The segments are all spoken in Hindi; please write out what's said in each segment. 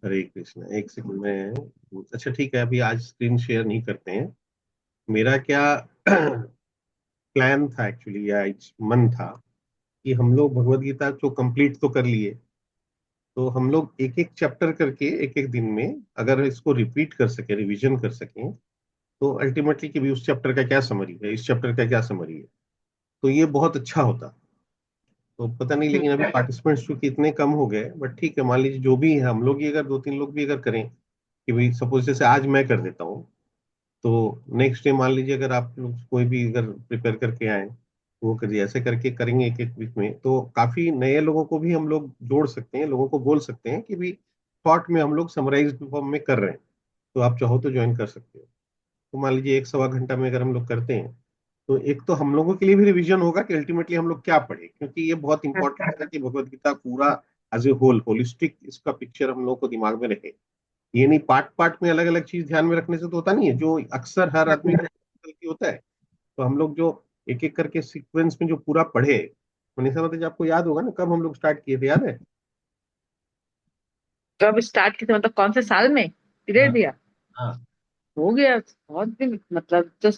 हरे कृष्ण। एक सेकंड में, अच्छा ठीक है, अभी आज स्क्रीन शेयर नहीं करते हैं। मेरा क्या प्लान था एक्चुअली, या मन था कि हम लोग भगवत गीता जो कंप्लीट तो कर लिए, तो हम लोग एक एक चैप्टर करके एक एक दिन में अगर इसको रिपीट कर सके, रिवीजन कर सकें, तो अल्टीमेटली कि भी उस चैप्टर का क्या समरी है, इस चैप्टर का क्या समरी है, तो ये बहुत अच्छा होता। तो पता नहीं, लेकिन अभी पार्टिसिपेंट्स चूंकि इतने कम हो गए, बट ठीक है, मान लीजिए जो भी है, हम लोग ही अगर दो तीन लोग भी अगर करें, कि भाई सपोज जैसे आज मैं कर देता हूँ, तो नेक्स्ट डे मान लीजिए अगर आप लोग कोई भी अगर प्रिपेयर करके आए, वो करिए, ऐसे करके करेंगे एक एक वीक में, तो काफी नए लोगों को भी हम लोग जोड़ सकते हैं, लोगों को बोल सकते हैं कि भी शॉर्ट में हम लोग समराइज फॉर्म में कर रहे हैं, तो आप चाहो तो ज्वाइन कर सकते हो। तो मान लीजिए एक सवा घंटा में अगर हम लोग करते हैं, तो एक तो हम लोगों के लिए भी रिवीजन होगा कि अल्टीमेटली हम लोग क्या पढ़े, क्योंकि ये बहुत इंपॉर्टेंट है कि भगवत गीता पूरा एज ए होल होलिस्टिक इसका पिक्चर हम लोगों को दिमाग में रहे। ये नहीं पार्ट पार्ट में अलग अलग चीज ध्यान में रखने से तो होता नहीं है, जो अक्सर हर आदमी को गलती होता है। तो हम लोग जो एक एक करके सीक्वेंस में जो पूरा पढ़े, मनीषा मतलब आपको याद होगा ना कब हम लोग स्टार्ट किए थे, याद है? कब स्टार्ट किया था? मतलब कौन से साल में पीरियड हाँ दिया? हाँ। हो गया बहुत दिन, मतलब जो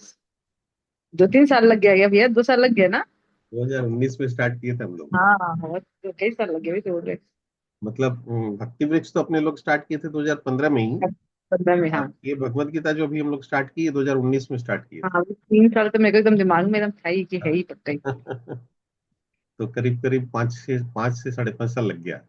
2-3 साल लग गया भैया, 2 साल लग गया ना। 2019 में स्टार्ट किए थे हम लोग। हाँ बहुत, तो कई साल लग गए भी तो हो गए। मतलब भक्ति वृक्ष तो अपने लोग स्टार्ट किए थे 2015 में ही। 15 में, और हाँ। ये भगवत गीता जो अभी हम लोग स्टार्ट किए 2019 में स्टार्ट किए हाँ, अभी 3 साल तो मेरे को एकदम दिमाग में एकदम था ही कि है ही पक्का ही। थे। तो करीब करीब 5 से 5.5 साल लग गया।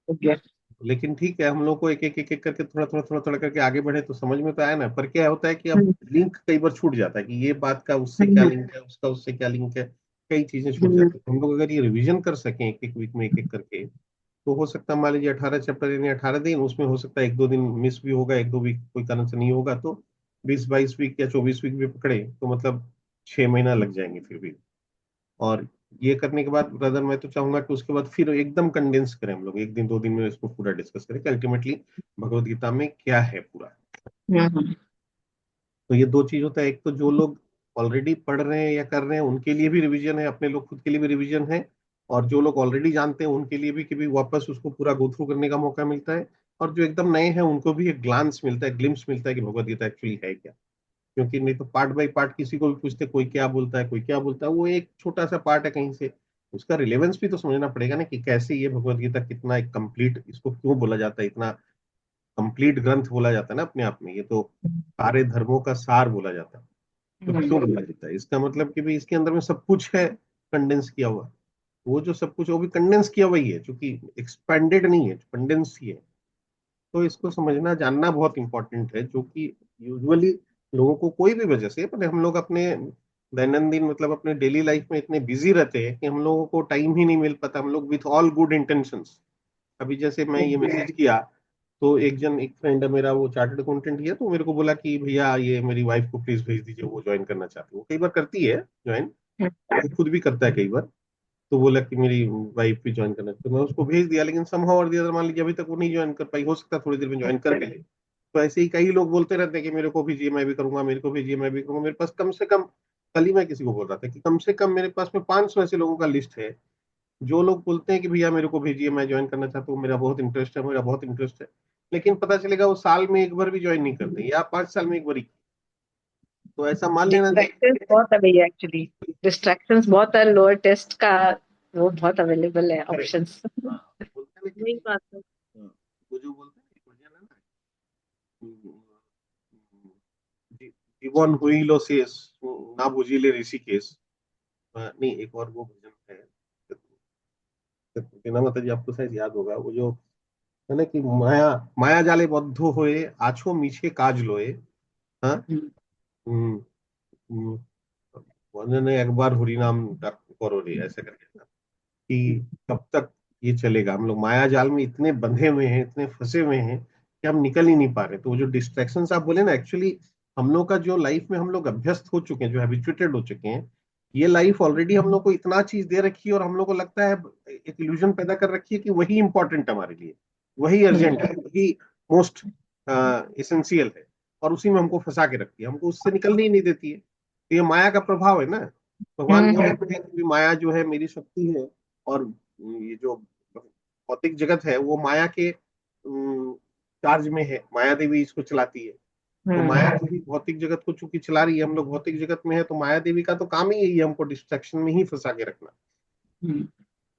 हो गया। लेकिन ठीक है, हम लोग को एक एक करके थोड़ा थोड़ा करके आगे बढ़े तो समझ में तो आया ना, पर क्या होता है कि अब हम्म, लिंक कई बार छूट जाता है कि ये बात का उससे क्या हम्म, लिंक है, उसका उससे क्या लिंक है, कई चीजें छूट हम्म, जाती है। हम लोग अगर ये रिवीजन कर सकें एक एक वीक में एक एक करके, तो हो सकता है मान लीजिए 18 चैप्टर यानी 18 दिन, उसमें हो सकता है एक दो दिन मिस भी होगा, एक दो वीक कोई कारण से नहीं होगा, तो 20-22 वीक या 24 वीक भी पकड़े तो मतलब 6 महीना लग जाएंगे फिर भी। और ये करने के बाद ब्रदर मैं तो चाहूंगा कि उसके बाद फिर एकदम कंडेंस करें, हम लोग एक दिन दो दिन में इसको पूरा डिस्कस करें कि अल्टीमेटली भगवत गीता में क्या है पूरा। हम्म, तो ये दो चीज होता है, एक तो जो लोग ऑलरेडी पढ़ रहे हैं या कर रहे हैं उनके लिए भी रिवीजन है, अपने लोग खुद के लिए भी रिवीजन है, और जो लोग ऑलरेडी जानते हैं उनके लिए भी कि भी वापस उसको पूरा गो थ्रू करने का मौका मिलता है। और जो एकदम नए हैं उनको भी एक ग्लांस मिलता है, ग्लिम्स मिलता है कि भगवत गीता एक्चुअली है क्या। क्योंकि नहीं तो पार्ट बाय पार्ट किसी को भी पूछते कोई क्या बोलता है, कोई क्या बोलता है, वो एक छोटा सा पार्ट है कहीं से, उसका रिलेवेंस भी तो समझना पड़ेगा ना कि कैसे ये भगवत गीता कितना एक कंप्लीट, इसको क्यों बोला जाता है, इतना कंप्लीट ग्रंथ बोला जाता है ना अपने आप में, ये तो सारे धर्मों का सार बोला जाता है। तो हम्म, क्यों बोला जाता है, इसका मतलब कि भी इसके अंदर में सब कुछ है कंडेंस किया हुआ। वो जो सब कुछ है, वो भी कंडेंस किया हुआ ही है, क्योंकि एक्सपेंडेड नहीं है, कंडेंस ही है। तो इसको समझना जानना बहुत इंपॉर्टेंट है, जो कि यूजुअली लोगों को कोई भी वजह से, पर हम लोग अपने दैनंदिन मतलब अपने डेली लाइफ में इतने बिजी रहते हैं कि हम लोगों को टाइम ही नहीं मिल पाता। हम लोग विथ ऑल गुड इंटेंशंस, अभी जैसे मैं ये मैसेज किया, तो एक फ्रेंड है मेरा, वो चार्टर्ड अकाउंटेंट ही है, तो मेरे को बोला कि भैया ये मेरी वाइफ को प्लीज भेज दीजिए, वो ज्वाइन करना चाहती है। वो कई बार करती है ज्वाइन, खुद भी करता है कई बार। तो बोला कि मेरी वाइफ भी ज्वाइन करना, तो मैं उसको भेज दिया, लेकिन समहाउ और दिया मान लीजिए अभी तक वो नहीं ज्वाइन कर पाई, हो सकता है थोड़ी देर में ज्वाइन कर ले। तो ऐसे ही कई लोग बोलते रहते हैं कि मेरे को भेजिए मैं भी करूंगा, मेरे को भेजिए मैं भी करूंगा। मेरे पास कम से कम, कल ही मैं किसी को बोल रहा था कि कम से कम मेरे पास में 500 ऐसे लोगों का लिस्ट है, जो लोग बोलते हैं कि भैया मेरे को भेजिए, मैं ज्वाइन करना चाहता हूँ, मेरा बहुत इंटरेस्ट है, मेरा बहुत इंटरेस्ट है, लेकिन पता चलेगा वो साल में एक बार भी ज्वाइन नहीं करते, या 5 साल में एक बार ही। तो ऐसा मान लेना डिस्ट्रैक्शंस चाहिए। बहुत है भैया एक्चुअली। डिस्ट्रैक्शंस बहुत है, लोअर टेस्ट का वो बहुत अवेलेबल है करेक्ट। ऑप्शंस। हाँ, बोलते हैं ना कि वही भी, बात है। हाँ, वो जो बोलते हैं ना, भजन है ना, জীবন হইল শেষ, না বুঝিলে ऋषिकेश। नहीं, एक और वो भजन है, बिना माता जी आपको शायद याद होगा, वो जो है ना कि माया माया जाले बद्ध होए आछो मिछे काज लोए। हाँ। हम्म, हम्म, हम्म, उन्होंने एक बार हरि नाम करो रे, ऐसा करके था कि कब तक ये चलेगा, हम लोग माया जाल में इतने बंधे हुए हैं, इतने फंसे हुए हैं कि हम निकल ही नहीं पा रहे। तो वो जो डिस्ट्रैक्शन आप बोले ना, एक्चुअली हम लोग का जो लाइफ में हम लोग अभ्यस्त हो चुके हैं, जो हैबिचुएटेड हो चुके हैं, ये लाइफ ऑलरेडी हम लोग को इतना चीज दे रखी है, और हम लोग को लगता है, एक इल्यूजन पैदा कर रखी है कि वही इंपॉर्टेंट है हमारे लिए, वही अर्जेंट है, वही मोस्ट इसेंशियल है, और उसी में हमको फंसा के रखती है, हमको उससे निकलने ही नहीं देती है। तो ये माया का प्रभाव है ना। भगवान हम्म, बोल रहे हैं कि माया जो है मेरी शक्ति है, और ये जो भौतिक जगत है वो माया के चार्ज में है, माया देवी इसको चलाती है। तो हम्म। माया देवी भौतिक जगत को चूंकि चला रही है, हम लोग भौतिक जगत में है, तो माया देवी का तो काम ही यही है हमको डिस्ट्रैक्शन में ही फंसा के रखना। हम्म।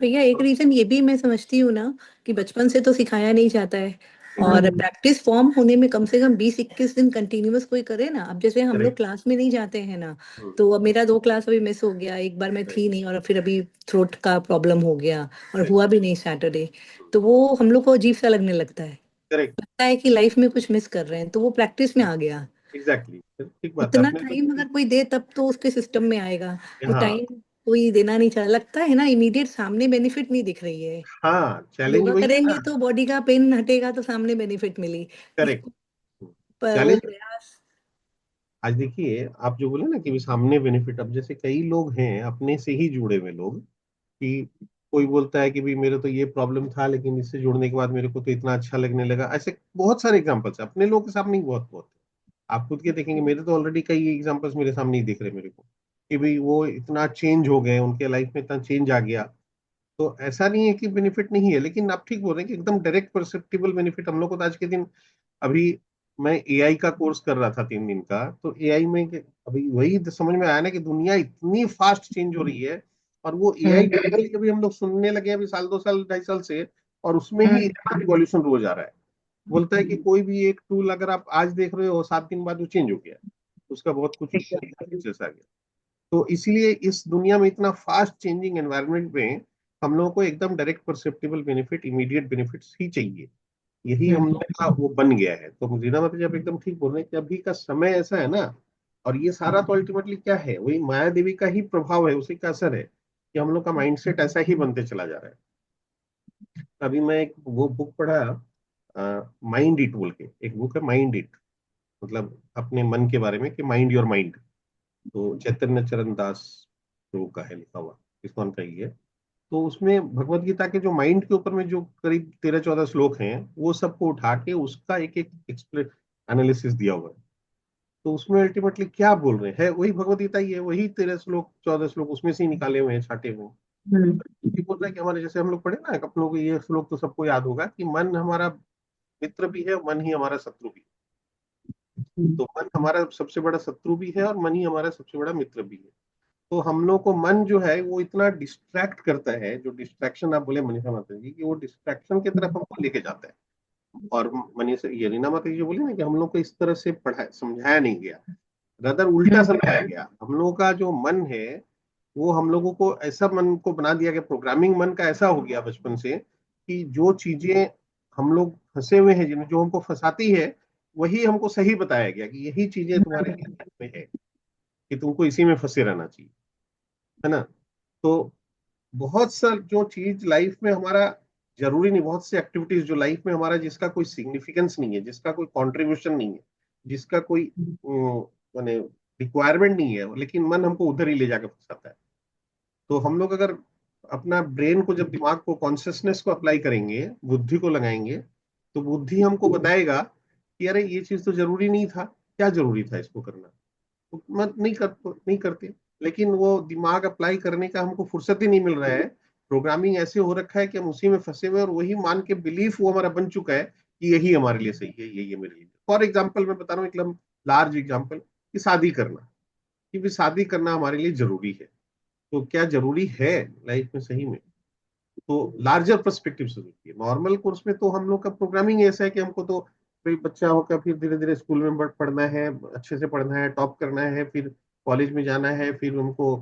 भैया एक रीजन ये भी मैं समझती हूँ ना कि बचपन से तो सिखाया नहीं जाता है, और एग्जैक्ट। प्रैक्टिस फॉर्म होने में कम से कम 20-21 दिन कंटिन्यूअस कोई करे ना। अब जैसे हम लोग करेक्ट। क्लास में नहीं जाते हैं ना, तो अब मेरा 2 क्लास अभी मिस हो गया, एक बार मैं राइट। थी नहीं, और फिर अभी थ्रोट का प्रॉब्लम हो गया और राइट। हुआ भी नहीं सैटरडे। तो वो हम लोग को अजीब सा लगने लगता है, करेक्ट। लगता है कि लाइफ में कुछ मिस कर रहे हैं, तो वो प्रैक्टिस में आ गया। एग्जैक्टली, ठीक बात है उतना आपने टाइम बिल्कुल। अगर कोई दे तब तो उसके सिस्टम में आएगा। वो हाँ। टाइम कोई देना नहीं चाह, लगता है ना इमीडिएट सामने बेनिफिट नहीं दिख रही है। हाँ, चैलेंज योगा वही है करेंगे ना। तो बॉडी का पेन हटेगा तो सामने बेनिफिट मिली। करेक्ट। इसको वो चैलेंज। प्रयास। आज देखिए, आप जो बोले ना कि भी सामने बेनिफिट, अब जैसे कई लोग हैं अपने से ही जुड़े हुए लोग, कि कोई बोलता है कि भी मेरे तो ये प्रॉब्लम था, लेकिन इससे जुड़ने के बाद मेरे को तो इतना अच्छा लगने लगा। ऐसे बहुत सारे एग्जांपल्स है अपने लोगों के सामने ही, बहुत बहुत। आप खुद के देखेंगे, मेरे तो ऑलरेडी कई एग्जांपल्स मेरे सामने ही दिख रहे मेरे को, कि भाई वो इतना चेंज हो गए, उनके लाइफ में इतना चेंज आ गया। तो ऐसा नहीं है कि बेनिफिट नहीं है, लेकिन आप ठीक बोल रहे हैं कि एकदम डायरेक्ट परसेप्टिबल बेनिफिट हम लोग को तो आज के दिन। अभी मैं एआई का कोर्स कर रहा था 3 दिन का, तो एआई में अभी वही समझ में आया ना कि दुनिया इतनी फास्ट चेंज हो रही है। और वो एआई हम्म। टेक्निकली अभी हम लोग सुनने लगे हैं अभी साल 2 साल 2.5 साल से, और उसमें ही हम्म। इतना रिवॉल्यूशन रोज आ रहा है। बोलता है कि कोई भी एक टूल अगर आप आज देख रहे हो, 7 दिन बाद वो चेंज हो गया, उसका बहुत कुछ ठीक है। फीचर्स आ गया। तो इसीलिए इस दुनिया में इतना फास्ट चेंजिंग एनवायरनमेंट में हम लोगों को एकदम direct perceptible benefit, immediate benefits ही चाहिए। यही हम हम्म। लोग का वो बन गया है। तो रीना मतलब जब एकदम ठीक बोल रहे हैं कि अभी का समय ऐसा है ना। और ये सारा तो अल्टीमेटली क्या है, वही माया देवी का ही प्रभाव है, उसी का असर है कि हम लोग का माइंडसेट ऐसा ही बनते चला जा रहा है। अभी मैं एक वो बुक पढ़ा, माइंड इट बोल के एक बुक है, माइंड इट, मतलब अपने मन के बारे में, कि माइंड योर माइंड। तो चैतन्य चरण दास जो का है लिखा हुआ, इस्कॉन का ही है। तो उसमें भगवत गीता के जो माइंड के ऊपर में जो करीब 13-14 श्लोक हैं, वो सबको उठा के उसका एक एक एक्सप्लेन एनालिसिस दिया हुआ है। तो उसमें अल्टीमेटली क्या बोल रहे हैं, वही भगवत गीता ही है, वही 13 श्लोक 14 श्लोक उसमें से ही निकाले हुए हैं, छाटे हुए हैं। हम्म। ये बोल रहा है कि हमारे, जैसे हम लोग पढ़े ना अपनों को, ये श्लोक तो सबको याद होगा कि मन हमारा मित्र भी है, मन ही हमारा शत्रु भी है। तो मन हमारा सबसे बड़ा शत्रु भी है और मन ही हमारा सबसे बड़ा मित्र भी है। तो हम लोग को मन जो है वो इतना डिस्ट्रैक्ट करता है, जो डिस्ट्रैक्शन आप बोले मनीषा माता जी, कि वो डिस्ट्रैक्शन की तरफ हमको लेके जाता है। और मनीषा ये रीना माता जी जो बोले ना कि हम लोग को इस तरह से पढ़ा समझाया नहीं गया, रदर उल्टा हम्म। समझाया गया। हम लोगों का जो मन है, वो हम लोगों को ऐसा मन को बना दिया गया, प्रोग्रामिंग मन का ऐसा हो गया बचपन से, कि जो चीजें हम लोग फंसे हुए हैं, जिन्हें जो हमको फंसाती है, वही हमको सही बताया गया कि यही चीजें तुम्हारे लिए में है, कि तुमको इसी में फंसे रहना चाहिए, है ना। तो बहुत सा जो चीज लाइफ में हमारा जरूरी नहीं, बहुत सी एक्टिविटीज जो लाइफ में हमारा जिसका कोई सिग्निफिकेंस नहीं है, जिसका कोई कंट्रीब्यूशन नहीं है, जिसका कोई माने रिक्वायरमेंट नहीं है, लेकिन मन हमको उधर ही ले जाकर फंसाता है। तो हम लोग अगर अपना ब्रेन को, जब दिमाग को, कॉन्शियसनेस को अप्लाई करेंगे, बुद्धि को लगाएंगे, तो बुद्धि हमको बताएगा कि अरे ये चीज तो जरूरी नहीं था, क्या जरूरी था इसको करना। तो मत नहीं करते। लेकिन वो दिमाग अप्लाई करने का हमको फुर्सत ही नहीं मिल रहा है। प्रोग्रामिंग ऐसे हो रखा है कि हम उसी में फंसे हुए हैं, और वही मान के बिलीफ वो हमारा बन चुका है कि यही हमारे लिए सही है, यही है मेरे लिए। फॉर एग्जाम्पल मैं बता रहा हूँ, एक लार्ज एग्जाम्पल, कि शादी करना, कि भी शादी करना हमारे लिए जरूरी है। तो क्या जरूरी है लाइफ में सही में? तो लार्जर पर्सपेक्टिव से देखिए, नॉर्मल कोर्स में तो हम लोग का प्रोग्रामिंग ऐसा है कि हमको तो कोई बच्चा होकर फिर धीरे धीरे स्कूल में पढ़ना है, अच्छे से पढ़ना है, टॉप करना है, फिर कॉलेज में जाना है, फिर उनको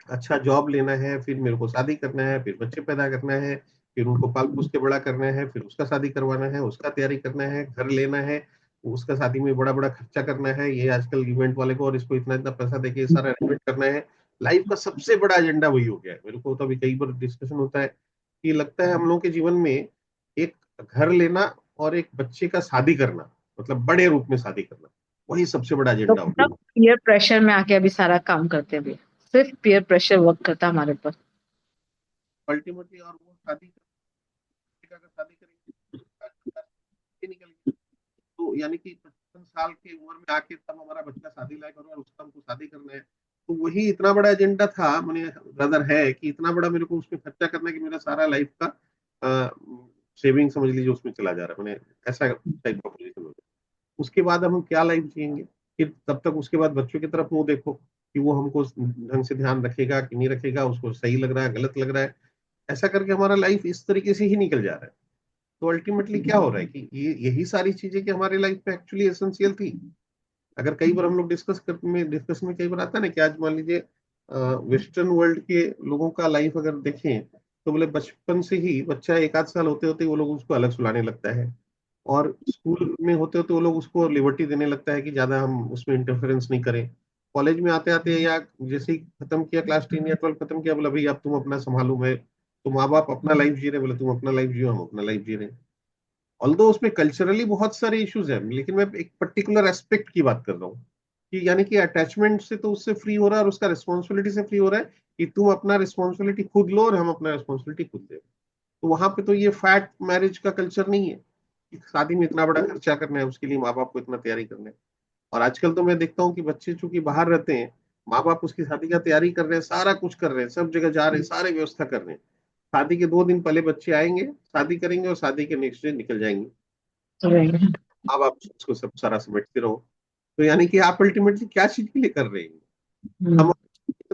अच्छा जॉब लेना है, फिर मेरे को शादी करना है, फिर बच्चे पैदा करना है, फिर उनको पाल पोस के बड़ा करना है, फिर उसका शादी करवाना है, उसका तैयारी करना है, घर लेना है, उसका शादी में बड़ा बड़ा खर्चा करना है, ये आजकल इवेंट वाले को, और इसको इतना इतना पैसा देके सारा इवेंट करना है। लाइफ का सबसे बड़ा एजेंडा वही हो गया है। मेरे को तो अभी कई बार डिस्कशन होता है कि लगता है हम लोगों के जीवन में एक घर लेना और एक बच्चे का शादी करना, मतलब बड़े रूप में शादी करना, वही सबसे बड़ा तो एजेंडा मतलब होगा पीयर प्रेशर में आके अभी सारा काम करते हैं अभी, सिर्फ पीयर प्रेशर वर्क करता है हमारे ऊपर। अल्टीमेटली। और वो शादी करेंगे निकल गया। तो यानी कि 55 साल की उम्र में आके तब हमारा बच्चा शादी लायक होगा, और उसका हमको शादी करना है। तो वही इतना बड़ा एजेंडा था, मैंने ब्रदर है कि इतना बड़ा मेरे को उसमें खर्चा करना है कि मेरा सारा लाइफ का सेविंग समझ लीजिए उसमें चला जा रहा है, मैंने ऐसा टाइप का पोजीशन हो गया। उसके बाद हम क्या लाइफ जिएंगे? फिर तब तक उसके बाद बच्चों की तरफ मुंह देखो कि वो हमको ढंग से ध्यान रखेगा कि नहीं रखेगा, उसको सही लग रहा है गलत लग रहा है, ऐसा करके हमारा लाइफ इस तरीके से ही निकल जा रहा है। तो अल्टीमेटली क्या हो रहा है कि ये यही सारी चीजें कि हमारे लाइफ में एक्चुअली एसेंशियल थी। अगर कई बार हम लोग डिस्कस में कई बार आता है ना कि आज मान लीजिए वेस्टर्न वर्ल्ड के लोगों का लाइफ अगर देखें, तो बोले बचपन से ही बच्चा एक आध साल होते होते वो लोग उसको अलग सुलाने लगता है, और स्कूल में होते होते वो लोग उसको लिबर्टी देने लगता है कि ज्यादा हम उसमें इंटरफेरेंस नहीं करें। कॉलेज में आते आते या जैसे ही खत्म किया क्लास 10 या 12 खत्म किया, बोला भाई अब तुम अपना संभालो, मैं तो माँ बाप अपना लाइफ जी रहे, बोले तुम अपना लाइफ जियो, हम अपना लाइफ जी रहे हैं। ऑल्दो उसमें कल्चरली बहुत सारे इश्यूज हैं, लेकिन मैं एक पर्टिकुलर एस्पेक्ट की बात कर रहा हूँ कि यानी कि अटैचमेंट से तो उससे फ्री हो रहा है और उसका रिस्पॉन्सिबिलिटी से फ्री हो रहा है कि तुम अपना रिस्पॉन्सिबिलिटी खुद लो और हम अपना रिस्पॉन्सिबिलिटी खुद ले। तो वहां पे तो ये फैट मैरिज का कल्चर नहीं है कि शादी में इतना बड़ा खर्चा करना है, उसके लिए माँ बाप को इतना तैयारी करना है। और आजकल तो मैं देखता हूँ कि बच्चे चूंकि बाहर रहते हैं, माँ बाप उसकी शादी का तैयारी कर रहे हैं, सारा कुछ कर रहे हैं, सब जगह जा रहे हैं, सारे व्यवस्था कर रहे हैं। शादी के 2 दिन पहले बच्चे आएंगे, शादी करेंगे और शादी के नेक्स्ट डे निकल जाएंगे। राइट। अब आप उसको सब सारा समेटते रहो। तो यानी कि आप अल्टीमेटली क्या चीज के लिए कर रहे हैं? हम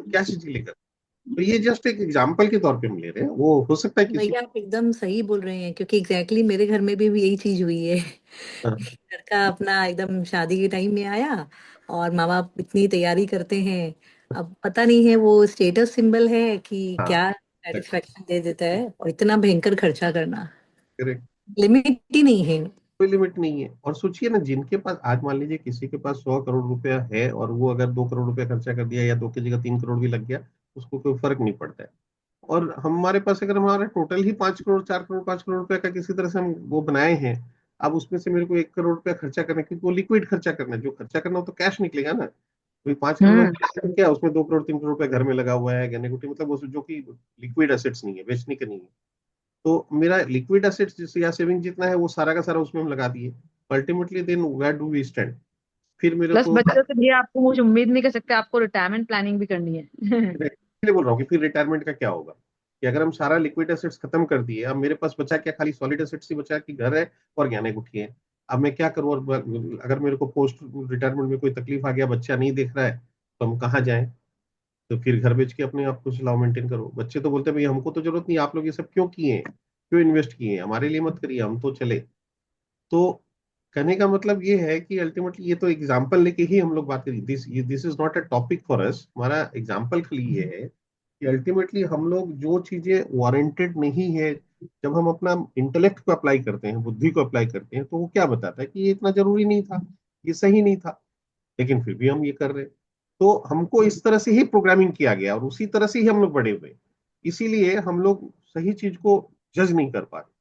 क्या चीज के लिए कर रहे हैं? तो ये जस्ट एक एग्जाम्पल के तौर पे हम ले रहे हैं, वो हो सकता है किसी। भैया आप एकदम सही बोल रहे हैं, क्योंकि एग्जैक्टली मेरे घर में भी यही चीज हुई है। हाँ, लड़का अपना एकदम शादी के टाइम में आया और माँ बाप इतनी तैयारी करते हैं। अब पता नहीं है वो स्टेटस सिंबल है कि हाँ, क्या सेटिस्फेक्शन दे देता है, और इतना भयंकर खर्चा करना करेक्ट। लिमिट ही नहीं है। कोई लिमिट नहीं है। और सोचिए ना, जिनके पास आज मान लीजिए किसी के पास 100 करोड़ रुपया है और वो अगर 2 करोड़ रुपया खर्चा कर दिया या 2 की जगह 3 करोड़ भी लग गया, उसको कोई फर्क नहीं पड़ता है। और हमारे पास अगर हमारा टोटल ही 5 करोड़ 4 करोड़ 5 करोड़ रुपए का किसी तरह से हम वो बनाए हैं, अब उसमें से मेरे को 1 करोड़ रुपया खर्चा करना है, क्योंकि वो लिक्विड खर्चा करना है, जो खर्चा करना हो तो कैश निकलेगा ना। वही 5 करोड़ हम्म। रुपया क्या, उसमें 2 करोड़ 3 करोड़ रुपया घर में लगा हुआ है, गहने गुटी, मतलब वो जो कि लिक्विड एसेट्स नहीं है, बेचने के नहीं है। तो मेरा लिक्विड एसेट्स या सेविंग जितना है वो सारा का सारा उसमें हम लगा दिए। Ultimately then where do we stand? फिर मेरे प्लस को बच्चों से भी आपको मुझे उम्मीद नहीं कर सकते, आपको रिटायरमेंट प्लानिंग भी करनी है। इसलिए बोल रहा हूँ कि फिर रिटायरमेंट का क्या होगा, कि अगर हम सारा लिक्विड एसेट्स खत्म कर दिए, अब मेरे पास बचा क्या? खाली सॉलिड एसेट्स ही बचा कि घर है और गहने गुठी है। अब मैं क्या करूँ? और अगर मेरे को पोस्ट रिटायरमेंट में कोई तकलीफ आ गया, बच्चा नहीं देख रहा है, तो हम कहाँ जाएं? तो फिर घर बेच के अपने आप को चलाओ, मेंटेन करो। बच्चे तो बोलते हैं भाई हमको तो जरूरत नहीं, आप लोग ये सब क्यों किए हैं, क्यों इन्वेस्ट किए हैं, हमारे लिए मत करिए, हम तो चले। तो कहने का मतलब ये है कि अल्टीमेटली ये तो एग्जाम्पल लेके ही हम लोग बात करें, this is not a topic for us, हमारा एग्जाम्पल के लिए ये है कि अल्टीमेटली हम लोग जो चीजें वारंटेड नहीं है, जब हम अपना इंटेलेक्ट को अप्लाई करते हैं, बुद्धि को अप्लाई करते हैं, तो वो क्या बताता है कि ये इतना जरूरी नहीं था, ये सही नहीं था, लेकिन फिर भी हम ये कर रहे हैं। तो हमको इस तरह से ही प्रोग्रामिंग किया गया और उसी तरह से ही हम लोग बड़े हुए, इसीलिए हम लोग सही चीज को जज नहीं कर पा रहे।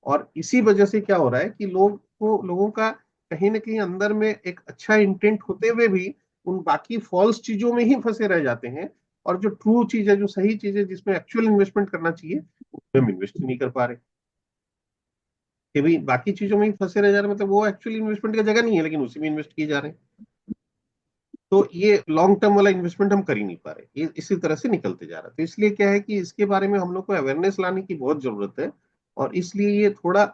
और इसी वजह से क्या हो रहा है कि लोगों का कहीं ना कहीं अंदर में एक अच्छा इंटेंट होते हुए भी उन बाकी फॉल्स चीजों में ही फंसे रह जाते हैं, और जो ट्रू चीज है, जो सही चीज है, जिसमें एक्चुअल इन्वेस्टमेंट करना चाहिए, उसमें हम इन्वेस्ट ही नहीं कर पा रहे, कि भाई बाकी चीजों में ही फंसे रह जा रहे हैं, मतलब वो एक्चुअली इन्वेस्टमेंट की जगह नहीं है, लेकिन उसी में इन्वेस्ट किए जा रहे हैं। तो ये लॉन्ग टर्म वाला इन्वेस्टमेंट हम कर ही नहीं पा रहे, ये इसी तरह से निकलते जा रहा है। तो इसलिए क्या है कि इसके बारे में हम लोग को अवेयरनेस लाने की बहुत जरूरत है। और इसलिए ये थोड़ा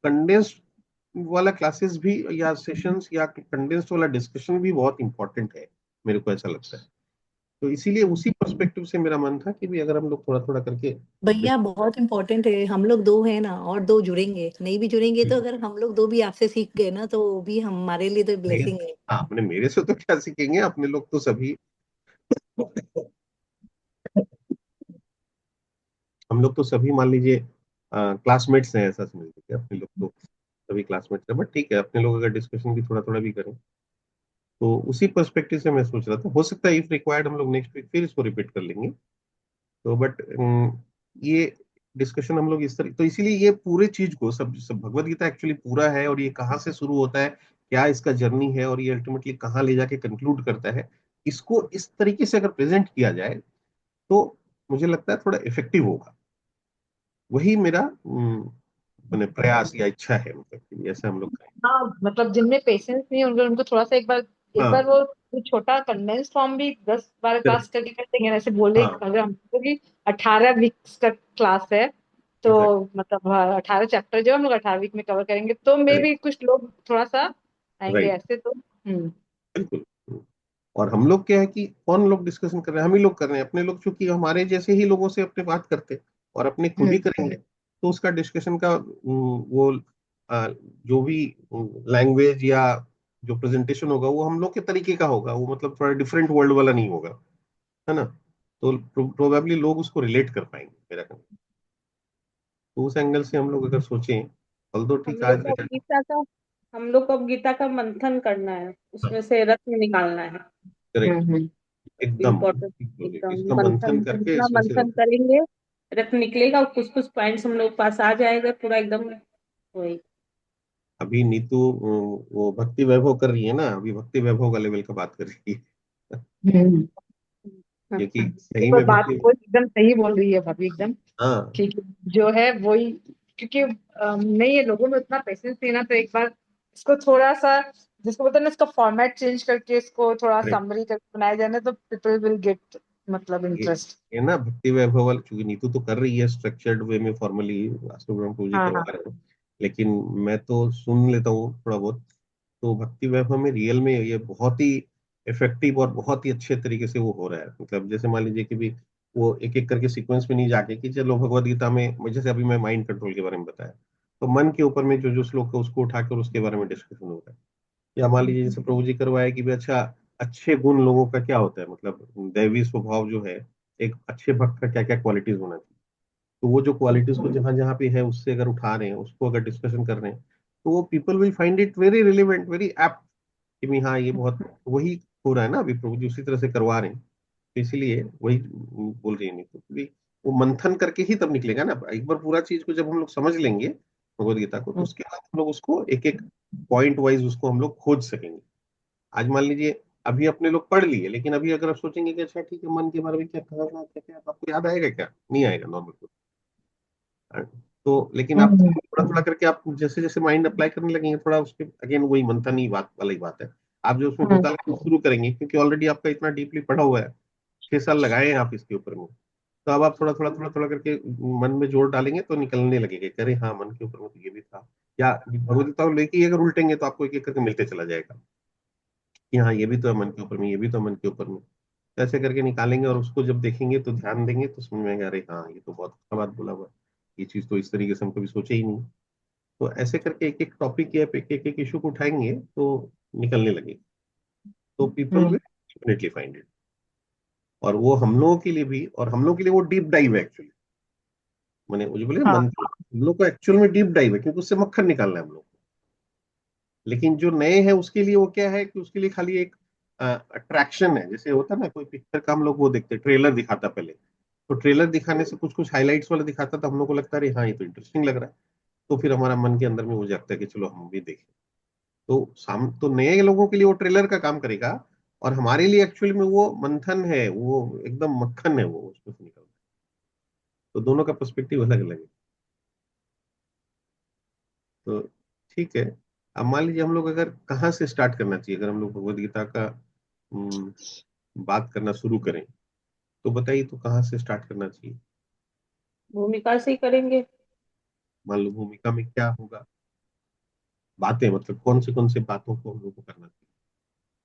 कंडेंस्ड वाला क्लासेस भी या सेशंस या कंडेंस्ड वाला डिस्कशन भी बहुत इंपॉर्टेंट है, मेरे को ऐसा लगता है। तो इसीलिए उसी पर्सपेक्टिव से मेरा मन था कि भी अगर हम लोग थोड़ा थोड़ा करके भैया बहुत इंपॉर्टेंट है, हम लोग दो हैं ना, और दो जुड़ेंगे, नहीं भी जुड़ेंगे तो अगर हम लोग दो भी आपसे सीख गए ना तो वो भी हमारे लिए तो नहीं, ब्लेसिंग है। हाँ, अपने मेरे से तो क्या सीखेंगे, अपने लोग तो सभी हम लोग तो सभी मान लीजिए क्लासमेट्स हैं, ऐसा समझ लीजिए, अपने लोग तो सभी क्लासमेट्स हैं। बट ठीक है, अपने लोग अगर डिस्कशन भी थोड़ा थोड़ा भी करें, तो उसी पर्सपेक्टिव से मैं सोच रहा था, हो सकता है इफ रिक्वायर्ड हम लोग नेक्स्ट वीक फिर इसको रिपीट कर लेंगे। तो बट ये डिस्कशन हम लोग इस तरह, तो इसीलिए ये पूरे चीज को सब भगवत गीता एक्चुअली पूरा है, और ये कहाँ से शुरू होता है, क्या इसका जर्नी है, और ये अल्टीमेटली कहाँ ले जाके कंक्लूड करता है, इसको इस तरीके से अगर प्रेजेंट किया जाए तो मुझे लगता है थोड़ा इफेक्टिव होगा। वही मेरा मैंने प्रयास या इच्छा है, मतलब कि ऐसे हम लोग करें। हाँ, मतलब जिनमें पेशेंस नहीं है उनको उनको थोड़ा सा एक बार हाँ, वो छोटा कंडेंस फॉर्म भी 10-12 क्लास correct, करके कर देंगे ना। ऐसे बोले हाँ, अगर हम कि 18 वीक्स का क्लास है, तो एग्जैक्ट, मतलब 18 चैप्टर जो हम लोग 18 वीक में कवर करेंगे, तो मे करेक्ट, भी कुछ लोग थोड़ा सा आएंगे राइट, ऐसे तो। बिल्कुल। और हम लोग क्या है कि कौन लोग डिस्कशन कर रहे हैं, हम ही लोग कर रहे हैं, अपने लोग चूंकि हमारे जैसे ही लोगों से अपने बात करते और अपने खुद ही हम्म करेंगे, तो उसका डिस्कशन का वो जो भी लैंग्वेज या जो प्रेजेंटेशन होगा वो हम लोग के तरीके का होगा, वो मतलब थोड़ा डिफरेंट वर्ल्ड वाला नहीं होगा, है ना। तो प्रोबेबली लोग उसको रिलेट कर पाएंगे मेरा कहना। तो उस एंगल से हम लोग अगर सोचें, ऑल्दो हम ठीक लोग आज को अब गीता का हम लोग को अब गीता का मंथन करना है, उसमें से रत्न निकालना है। करेक्ट, हम्म एकदम इम्पोर्टेंट ठीक बोले, एकदम इसका मंथन, मंथन करके जितना इसमें से मंथन करेंगे रत्न निकलेगा, और कुछ कुछ पॉइंट्स हम लोग पास आ जाएगा पूरा एकदम वही। अभी नीतू वो भक्ति वैभव कर रही है ना, अभी भक्ति वैभव का लेवल का बात कर रही है। हम्म क्योंकि ये सही वो में बात भक्ति, वो एकदम सही बोल रही है भाभी, एकदम हाँ, ठीक है जो है वही। क्योंकि नहीं है लोगों में उतना पेशेंस नहीं ना, तो एक बार इसको थोड़ा सा, जिसको बोलते हैं ना, इसका फॉर्मेट चेंज करके इसको थोड़ा करेक्ट। समरी करके बनाया जाए ना, तो पीपल विल गेट मतलब ये इंटरेस्ट। ये ना भक्ति वैभव वाला, क्योंकि नीतू तो कर रही है स्ट्रक्चर्ड वे में, फॉर्मली राष्ट्रग्राम पूजी हाँ करवा हाँ रहे हैं, लेकिन मैं तो सुन लेता हूँ थोड़ा बहुत। तो भक्ति वैभव में रियल में ये बहुत ही इफेक्टिव और बहुत ही अच्छे तरीके से वो हो रहा है, मतलब जैसे मान लीजिए कि भी वो एक एक करके सीक्वेंस में नहीं जाके कि चलो भगवत गीता में, जैसे अभी मैं माइंड कंट्रोल के बारे में बताया, तो मन के ऊपर में जो जो श्लोक है उसको उठाकर उसके बारे में डिस्कशन हो रहा है। या मान लीजिए जैसे प्रभु जी करवाया कि भी अच्छा, अच्छे गुण लोगों का क्या होता है, मतलब दैवी स्वभाव जो है, एक अच्छे भक्त का क्या क्या क्वालिटीज होना चाहिए। तो वो जो क्वालिटीज को जहां जहां पे है उससे अगर उठा रहे हैं, उसको अगर डिस्कशन कर रहे हैं, तो वो people will find it very relevant, very apt, कि भी हाँ ये बहुत वही हो रहा है ना, अभी प्रभु जी उसी तरह से करवा रहे हैं। तो इसीलिए वही बोल रही है, नहीं तो भी वो मंथन करके ही तब निकलेगा ना, एक बार पूरा चीज को जब हम लोग समझ लेंगे भगवत गीता को, तो उसके बाद हम लोग उसको एक एक पॉइंट वाइज उसको हम लोग खोज सकेंगे। आज मान लीजिए अभी अपने लोग पढ़ लिए, लेकिन अभी अगर आप सोचेंगे कि अच्छा ठीक है, मन के बारे में क्या कहा था, क्या क्या, तो आपको याद आएगा क्या? नहीं आएगा नॉर्मल। तो लेकिन आप हम्म थोड़ा थोड़ा करके आप जैसे जैसे माइंड अप्लाई करने लगेंगे थोड़ा, उसके अगेन वही मंथन ही बात वाली बात है। आप जो उसमें हम्म गोता लगाना शुरू करेंगे, क्योंकि ऑलरेडी आपका इतना डीपली पढ़ा हुआ है, 6 साल लगाए हैं आप इसके ऊपर में, तो अब आप थोड़ा थोड़ा थोड़ा थोड़ा करके मन में जोर डालेंगे तो निकलने लगेगा कि अरे हाँ, मन के ऊपर में तो ये भी था। या भगवदगीता को लेके ही अगर उल्टेंगे तो आपको एक एक करके मिलते चला जाएगा कि हाँ ये भी तो है मन के ऊपर में, ये भी तो है मन के ऊपर में। तो ऐसे करके निकालेंगे और उसको जब देखेंगे तो ध्यान देंगे तो समझ में आएगा, अरे हाँ ये तो बहुत अच्छा बात बोला हुआ है, ये चीज तो इस तरीके से हम कभी सोचे ही नहीं। तो ऐसे करके एक एक टॉपिक या एक एक इशू को उठाएंगे तो निकलने लगे, तो people hmm will definitely find it. और वो हम लोगों के लिए भी, और हम लोगों के लिए वो डीप डाइव है एक्चुअली, मैंने वो जो बोले हाँ मन, हम लोग को एक्चुअल में डीप डाइव है, क्योंकि उससे मक्खन निकालना है हम लोग को। लेकिन जो नए हैं उसके लिए वो क्या है कि उसके लिए खाली एक अट्रैक्शन है, जैसे होता है ना कोई पिक्चर का हम लोग वो देखते, ट्रेलर दिखाता पहले, तो ट्रेलर दिखाने से कुछ कुछ हाइलाइट्स वाला दिखाता तो हम लोग को लगता है अरे हाँ ये तो इंटरेस्टिंग लग रहा है, तो फिर हमारा मन के अंदर में हो जाता है कि चलो हम भी देखें। तो नए लोगों के लिए वो ट्रेलर का काम करेगा, और हमारे लिए एक्चुअली में वो मंथन है, वो एकदम मक्खन है, वो उसमें से निकलता है। तो दोनों का पर्सपेक्टिव अलग अलग है। तो ठीक है, अब मान लीजिए हम लोग अगर कहाँ से स्टार्ट करना चाहिए, अगर हम लोग भगवत गीता का हम्म, बात करना शुरू करें, तो बताइए तो कहाँ से स्टार्ट करना चाहिए। भूमिका से ही करेंगे। मान लो भूमिका में क्या होगा, बातें मतलब कौन से बातों को हम लोग को करना चाहिए।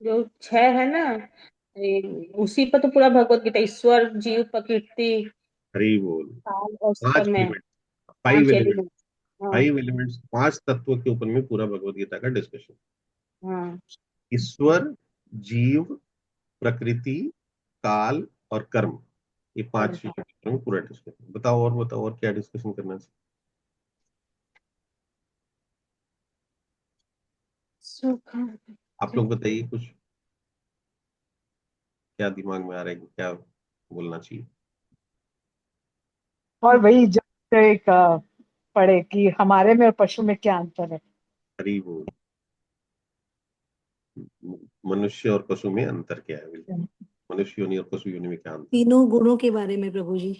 जो 6 है ना, उसी पर तो पूरा भगवत गीता, ईश्वर जीव प्रकृति हरी बोल, काल और 5 समय, एलिमेंट, फाइव 5 एलिमेंट, एलिमेंट। हाँ 5 एलिमेंट्स, 5 तत्व के ऊपर में पूरा भगवत गीता का डिस्कशन। हाँ। ईश्वर, जीव, प्रकृति, काल और कर्म, ये 5 चीजों के ऊपर में पूरा डिस्कशन। बताओ और बताओ, और क्या डिस्कशन करना चाहिए। सुख। आप लोग बताइए कुछ, क्या दिमाग में आ रहा है कि क्या बोलना चाहिए। और वही जो जो एक पढ़े कि हमारे में और पशु में क्या अंतर है। हरी बोल, मनुष्य और पशु में अंतर क्या है, बिल्कुल, मनुष्य योनि और पशु योनि में क्या अंतर है। तीनों गुणों के बारे में प्रभु जी।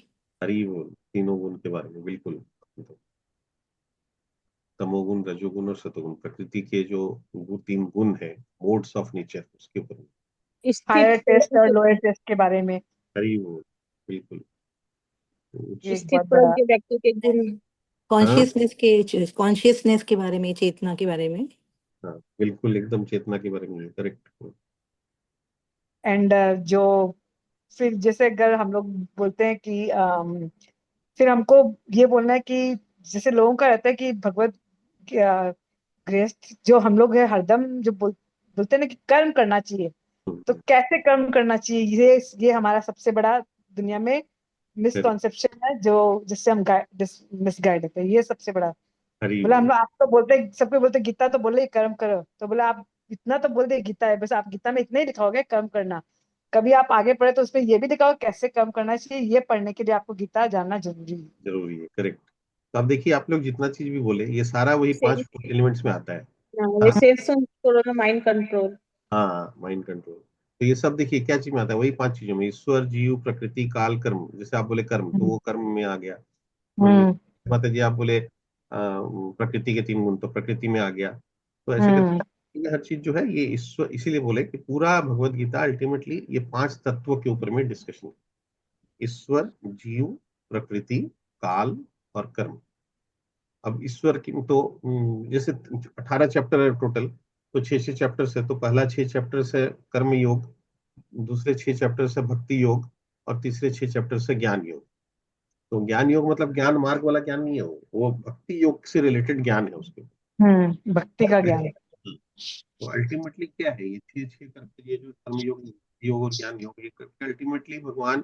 हरी बोल, तीनों गुण के बारे में बिल्कुल, तमोगुण, रजोगुण और सतोगुण, प्रकृति के जो 3 गुण है, मोड्स ऑफ नेचर, उसके ऊपर में। स्थित हायर टेस्ट और लोअर टेस्ट के बारे में हरी बोल, बिल्कुल। ये एक स्थित बहुत बड़ा। प्रज्ञ व्यक्ति के गुण, हाँ कॉन्शियसनेस के बारे में, चेतना के बारे में। हाँ, बिल्कुल एकदम चेतना के बारे में, करेक्ट। एंड जो फिर जैसे अगर हम लोग बोलते हैं कि फिर हमको ये बोलना है कि जैसे लोगों का रहता है कि भगवत गृहस्थ जो हम लोग है हरदम जो बोलते हैं ना कि कर्म करना चाहिए, तो कैसे कर्म करना चाहिए, ये हमारा सबसे बड़ा दुनिया में मिसकॉन्सेप्शन है, जो जिससे हम मिसगाइड होते हैं। ये सबसे बड़ा हरी बोला। हम बोल। लोग आप तो बोलते हैं, सबको बोलते हैं गीता तो बोले कर्म करो, तो बोला आप इतना तो बोल दे गीता है, बस आप गीता में इतना ही लिखा होगा कर्म करना। कभी आप आगे पढ़े तो उसमें ये भी लिखा होगा कैसे कर्म करना चाहिए। ये पढ़ने के लिए आपको गीता जानना जरूरी है। जरूरी है, करेक्ट। तो आप देखिए, आप लोग जितना चीज भी बोले, ये सारा वही से 5 एलिमेंट्स में आता है। ये सेल्स करो, माइंड कंट्रोल। हाँ, माइंड कंट्रोल। तो ये सब देखिए क्या चीज में आता है, वही 5 चीजों में, ईश्वर, जीव, प्रकृति, काल, कर्म। जैसे आप बोले कर्म, तो वो कर्म में आ गया। और हम्म माता जी आप बोले प्रकृति के 3 गुण, तो प्रकृति में आ गया। तो ऐसे हम्म करके ये हर चीज जो है, ये ईश्वर, इसीलिए बोले कि पूरा भगवत गीता अल्टीमेटली ये 5 तत्वों के ऊपर में डिस्कशन है। ईश्वर, जीव, प्रकृति, काल और कर्म। अब ईश्वर की तो जैसे 18 चैप्टर है टोटल, तो 6 6 चैप्टर है। तो पहला 6 चैप्टर है कर्म योग, दूसरे 6 चैप्टर से भक्ति योग, और तीसरे 6 चैप्टर से ज्ञान योग। तो ज्ञान योग मतलब ज्ञान मार्ग वाला ज्ञान नहीं है, वो भक्ति योग से रिलेटेड ज्ञान है उसके। भक्ति का ज्ञान। तो अल्टीमेटली क्या है, ये 6 6 करके ये जो कर्म योग, योग और ज्ञान योग, ये करके अल्टीमेटली भगवान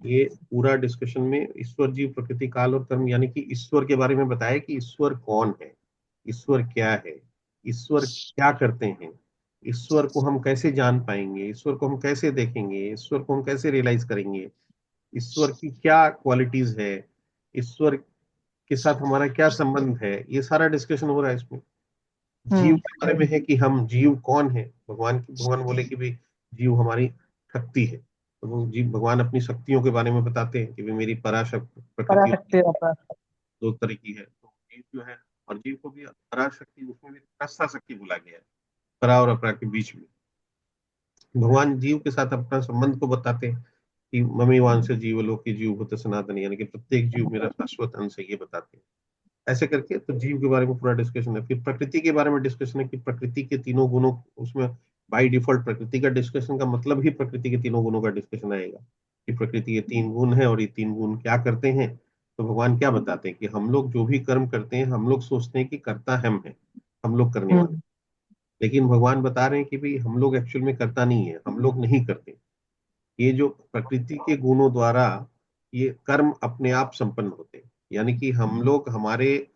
ये पूरा डिस्कशन में ईश्वर, जीव, प्रकृति, काल और कर्म, यानी कि ईश्वर के बारे में बताया कि ईश्वर कौन है, ईश्वर क्या है, ईश्वर क्या करते हैं, ईश्वर को हम कैसे जान पाएंगे, ईश्वर को हम कैसे देखेंगे, ईश्वर को हम कैसे रियलाइज करेंगे, ईश्वर की क्या क्वालिटीज है, ईश्वर के साथ हमारा क्या संबंध है, ये सारा डिस्कशन हो रहा है इसमें। जीव हम्म के बारे में है कि हम जीव कौन है, भगवान बोले कि भाई जीव हमारी शक्ति है। तो वो जीव, भगवान अपनी शक्तियों के बारे में बताते हैं कि भाई मेरी पराशक्ति प्रकृति पराशक्ति रहता है। 2 तरह की है। तो जीव जो है, और जीव को भी पराशक्ति, उसमें भी प्रस्था शक्ति बोला गया है, परा और अपरा के बीच में। भगवान जीव के साथ अपना संबंध को बताते हैं कि ममी वांश जीव लोके जीव भूत सनातन, यानी कि प्रत्येक जीव मेरा शाश्वत अंश है, ये बताते हैं। ऐसे करके तो जीव के बारे में पूरा डिस्कशन है। फिर प्रकृति के बारे में डिस्कशन है कि प्रकृति के 3 गुणों, उसमें बाय डिफॉल्ट प्रकृति का डिस्कशन का मतलब ही प्रकृति के 3 गुणों का डिस्कशन आएगा कि प्रकृति के 3 गुण है और ये 3 गुण क्या करते हैं। तो भगवान क्या बताते हैं कि हम लोग जो भी कर्म करते हैं, हम लोग सोचते हैं कि करता हम है, हम लोग करने वाले, हम्म लेकिन भगवान बता रहे हैं कि भाई हम लोग एक्चुअल में करता नहीं है, हम लोग नहीं करते। ये जो प्रकृति के गुणों द्वारा ये कर्म अपने आप संपन्न होते हैं, यानी कि हम लोग हमारे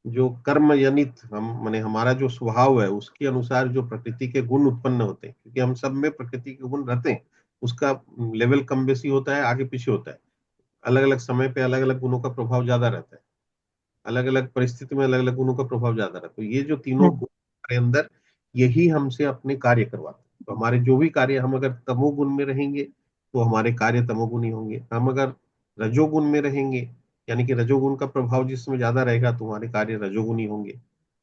जो कर्म जनित हम माने हमारा जो स्वभाव है, उसके अनुसार जो प्रकृति के गुण उत्पन्न होते हैं, क्योंकि हम सब में प्रकृति के गुण रहते हैं। उसका लेवल कम बेसी होता है, आगे पीछे होता है, अलग अलग समय पे अलग अलग गुणों का प्रभाव ज्यादा रहता है, अलग अलग परिस्थिति में अलग अलग गुणों का प्रभाव ज्यादा रहता है। तो ये जो तीनों हम्म गुण हमारे अंदर, यही हमसे अपने कार्य करवाते हैं। तो हमारे जो भी कार्य, हम अगर तमोगुण में रहेंगे तो हमारे कार्य तमोगुणी होंगे, हम अगर रजोगुण में रहेंगे, यानी कि रजोगुण का प्रभाव जिसमें ज्यादा रहेगा तो हमारे कार्य रजोगुणी होंगे,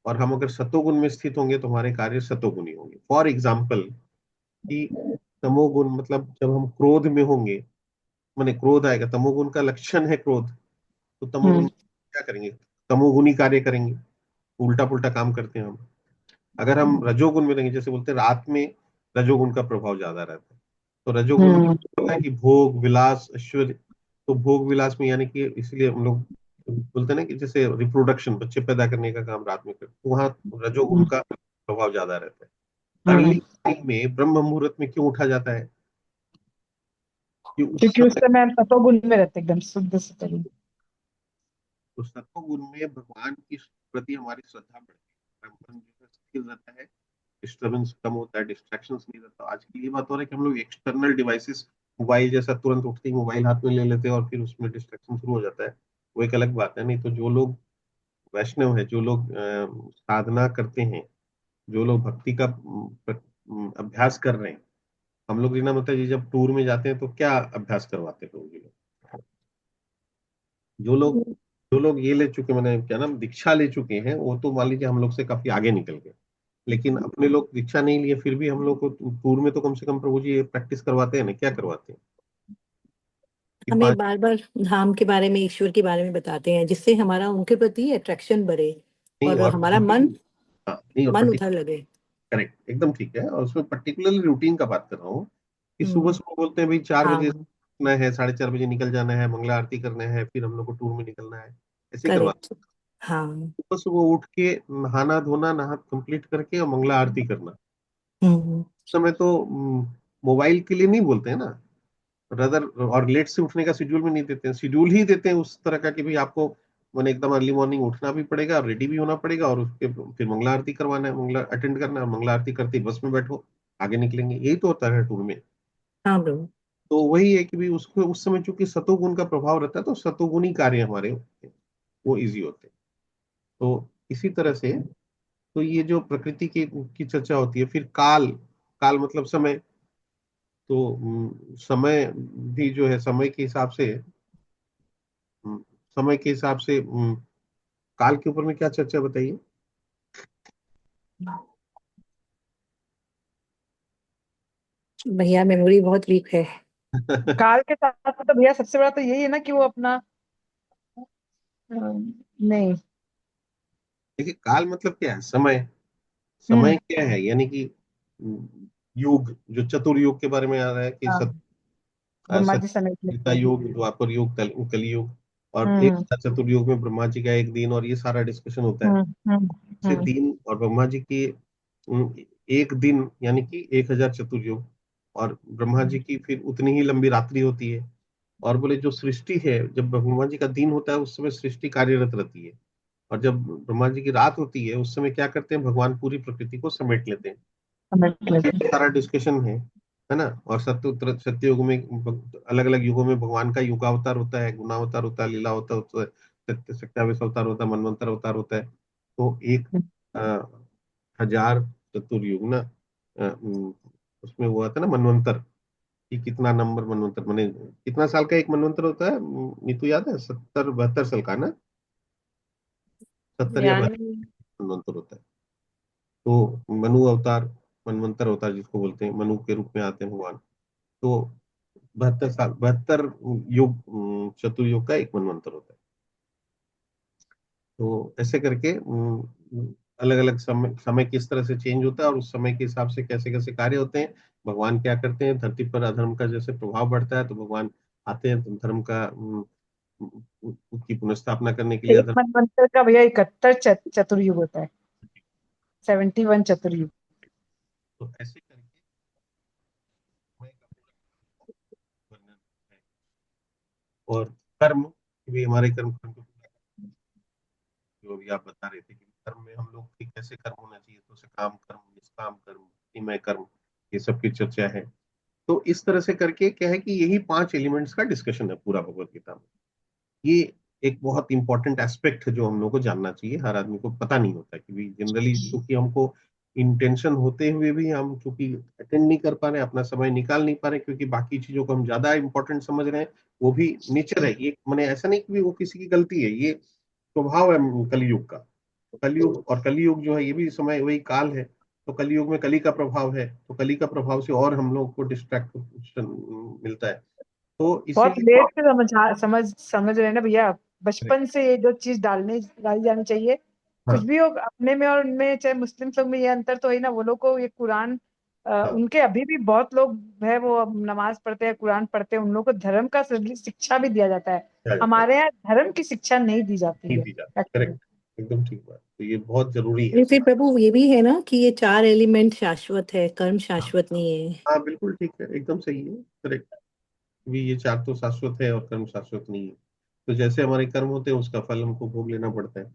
और हम अगर सतोगुण में स्थित होंगे तो हमारे कार्य सतोगुणी होंगे। फॉर एग्जाम्पल कि तमोगुण मतलब जब हम क्रोध में होंगे, माने क्रोध आएगा, तमोगुण का लक्षण है क्रोध, तो तमोगुण हम्म क्या करेंगे, तमोगुणी कार्य करेंगे, उल्टा पुल्टा काम करते हैं हम। अगर हम रजोगुण में रहेंगे, जैसे बोलते हैं रात में रजोगुण का प्रभाव ज्यादा रहता है, तो रजोगुण में हम्म होता है कि भोग विलास ऐश्वर्य। तो भोग विलास में, यानी कि इसलिए हम लोग बोलते हैं ना कि जैसे रिप्रोडक्शन, बच्चे पैदा करने का काम रात में करते, तो वहाँ रजोगुण का प्रभाव ज्यादा रहता है। अर्ली हम्म में ब्रह्म मुहूर्त में क्यों उठा जाता है, कि उस क्योंकि उस समय, समय हम सतोगुण में रहते एकदम शुद्ध सतोगुण। तो सत्वगुण में भगवान की प्रति हमारी श्रद्धा बढ़ती है, मन जो है स्थिर रहता है, डिस्टर्बेंस कम होता है, डिस्ट्रैक्शंस नहीं रहता। आजकल ये बात हो रहा है कि हम लोग एक्सटर्नल डिवाइसेस, मोबाइल जैसा तुरंत उठते ही मोबाइल हाथ में ले लेते हैं और फिर उसमें डिस्ट्रैक्शन शुरू हो जाता है। वो एक अलग बात है। नहीं तो जो लोग वैष्णव है, जो लोग साधना करते हैं, जो लोग भक्ति का अभ्यास कर रहे हैं, हम लोग रीना माता जी जब टूर में जाते हैं तो क्या अभ्यास करवाते हैं लोग, ये लोग, जो लोग जो लोग ये ले चुके, मैंने क्या नाम, दीक्षा ले चुके हैं, वो तो मान लीजिए हम लोग से काफी आगे निकल गए। लेकिन अपने लोग दीक्षा नहीं लिए, फिर भी हम लोग को टूर में तो कम से कम प्रभु जी ये प्रैक्टिस करवाते हैं ना, क्या करवाते हैं। कि हमें 5 बार बार धाम के बारे में, ईश्वर के बारे में बताते हैं, जिससे हमारा उनके प्रति अट्रैक्शन बढ़े नहीं, और और हमारा मन रूटीन, हाँ नहीं, और मन उधर लगे। करेक्ट, एकदम ठीक है। और उसमें पर्टिकुलरली रूटीन का बात कर रहा हूँ कि सुबह हम्म। सुबह बोलते हैं भाई 4 बजे हाँ, उठना है, 4:30 बजे निकल जाना है, मंगला आरती करना है, फिर हम लोग को टूर में निकलना है, ऐसे ही करवा। करेक्ट। हाँ। सुबह सुबह उठ के नहाना धोना, नहा कंप्लीट करके और मंगला आरती करना। हम्म। उस समय तो मोबाइल के लिए नहीं बोलते हैं ना, रदर, और लेट से उठने का शेड्यूल भी नहीं देते हैं, शेड्यूल ही देते हैं उस तरह का कि भाई आपको मैंने एकदम अर्ली मॉर्निंग उठना भी पड़ेगा और रेडी भी होना पड़ेगा, और उसके फिर मंगला आरती करवाना है, मंगला अटेंड करना है, मंगला आरती करते ही बस में बैठो, आगे निकलेंगे, यही तो होता है टूर में। हाँ प्रभु। तो वही है कि भाई उसको उस समय चूंकि सतोगुण का प्रभाव रहता है, तो सतोगुणी कार्य हमारे होते हैं, वो इजी होते हैं। तो इसी तरह से, तो ये जो प्रकृति की चर्चा होती है, फिर काल, काल मतलब समय। तो समय भी जो है, समय के हिसाब से, समय के हिसाब से काल के ऊपर में क्या चर्चा बताइए। भैया मेमोरी बहुत वीक है। काल के साथ साथ तो भैया सबसे बड़ा तो यही है ना कि वो अपना नहीं। देखिए, काल मतलब क्या है, समय। हम्म। समय क्या है, यानी कि युग, जो चतुर्युग के बारे में आ रहा है कि हाँ, ब्रह्मा जी समेत त्रेता लेते हैं। युग, द्वापर युग, कलयुग, और एक हम्म। चतुर्युग में ब्रह्मा जी का एक दिन, और ये सारा डिस्कशन होता है। हम्म। हम्म। से हम्म। दिन और ब्रह्मा जी की एक दिन यानी कि 1,000 चतुर्युग, और ब्रह्मा जी की फिर उतनी ही लंबी रात्रि होती है। और बोले जो सृष्टि है, जब ब्रह्मा जी का दिन होता है उस समय सृष्टि कार्यरत रहती है, और जब ब्रह्मा जी की रात होती है उस समय क्या करते हैं, भगवान पूरी प्रकृति को समेट लेते हैं। समेट ये लेते हैं। सारा डिस्कशन है ना। और सत्य युग में, अलग अलग युगों में भगवान का युगावतार होता है, गुणावतार होता है, लीला होता है, सत्य सत्यावेश अवतार होता है, मनवंतर अवतार होता है। तो एक अ, 1,000 चतुर्युग ना, उसमें वो आता है ना मनवंतर, कि कितना नंबर मनवंतर, माने कितना साल का एक मनवंतर होता है, नीतू याद है, 70-72 साल का ना, 70 या 72 यानी मनवंतर होता है। तो मनु अवतार, मनवंतर अवतार जिसको बोलते हैं, मनु के रूप में आते हैं भगवान। तो 72 साल, 72 युग, चतुर्युग का एक मनवंतर होता है। तो ऐसे करके अलग अलग समय किस तरह से चेंज होता है, और उस समय के हिसाब से कैसे कैसे कार्य होते हैं, भगवान क्या करते हैं, धरती पर अधर्म का जैसे प्रभाव बढ़ता है तो भगवान आते हैं, तो धर्म का की पुनर्स्थापना करने के लिए एक अधर्म। मनवंतर का भैया 71 चतुर्युग होता है। 71 चतुर्युग। तो ऐसे करके समय का पूरा वर्णन है। और कर्म भी, हमारे कर्म कर्म को पूरा, जो अभी आप बता रहे थे कि कर्म में हम लोग की कैसे कर्म होना चाहिए, तो उसे काम कर्म, निष्काम कर्म, भक्तिमय कर्म, ये सब की चर्चा है। तो इस तरह से करके क्या है कि यही 5 एलिमेंट्स का डिस्कशन है पूरा भगवत गीता में। ये एक बहुत इंपॉर्टेंट एस्पेक्ट है जो हम लोग को जानना चाहिए, हर आदमी को पता नहीं होता कि भी जनरली, क्योंकि हमको इंटेंशन होते हुए भी हम चूंकि अटेंड नहीं कर पा रहे हैं, अपना समय निकाल नहीं पा रहे हैं, क्योंकि बाकी चीजों को हम ज्यादा इंपॉर्टेंट समझ रहे हैं। वो भी नेचर है ये, मैंने ऐसा नहीं कि भी वो किसी की गलती है, ये स्वभाव है कलयुग का। तो कलयुग, और कलयुग जो है ये भी समय, वही काल है। तो कलयुग में कली का प्रभाव है, तो कली का प्रभाव से और हम लोग को डिस्ट्रैक्ट मिलता है। तो बहुत इसीलिए लेट से समझ रहे हैं ना भैया। बचपन से ये जो चीज डाली जानी चाहिए। कुछ हाँ भी हो अपने में और उनमें, चाहे मुस्लिम लोग में ये अंतर तो है ना, वो लोग को ये कुरान हाँ, उनके अभी भी बहुत लोग है वो अब नमाज पढ़ते हैं, कुरान पढ़ते हैं, उन लोग को धर्म का शिक्षा भी दिया जाता है। किया जाता है, हमारे यहाँ धर्म की शिक्षा नहीं दी जाती नहीं है दी जाती, एक्चुअली। करेक्ट, एकदम ठीक बात। तो ये बहुत जरूरी है ये फिर समझ। प्रभु ये भी है ना कि ये 4 एलिमेंट शाश्वत है, कर्म हाँ शाश्वत नहीं है। हाँ, बिल्कुल ठीक है, एकदम सही है, करेक्ट। भी ये चार तो शाश्वत है और कर्म शाश्वत नहीं है। तो जैसे हमारे कर्म होते हैं उसका फल हमको भोग लेना पड़ता है।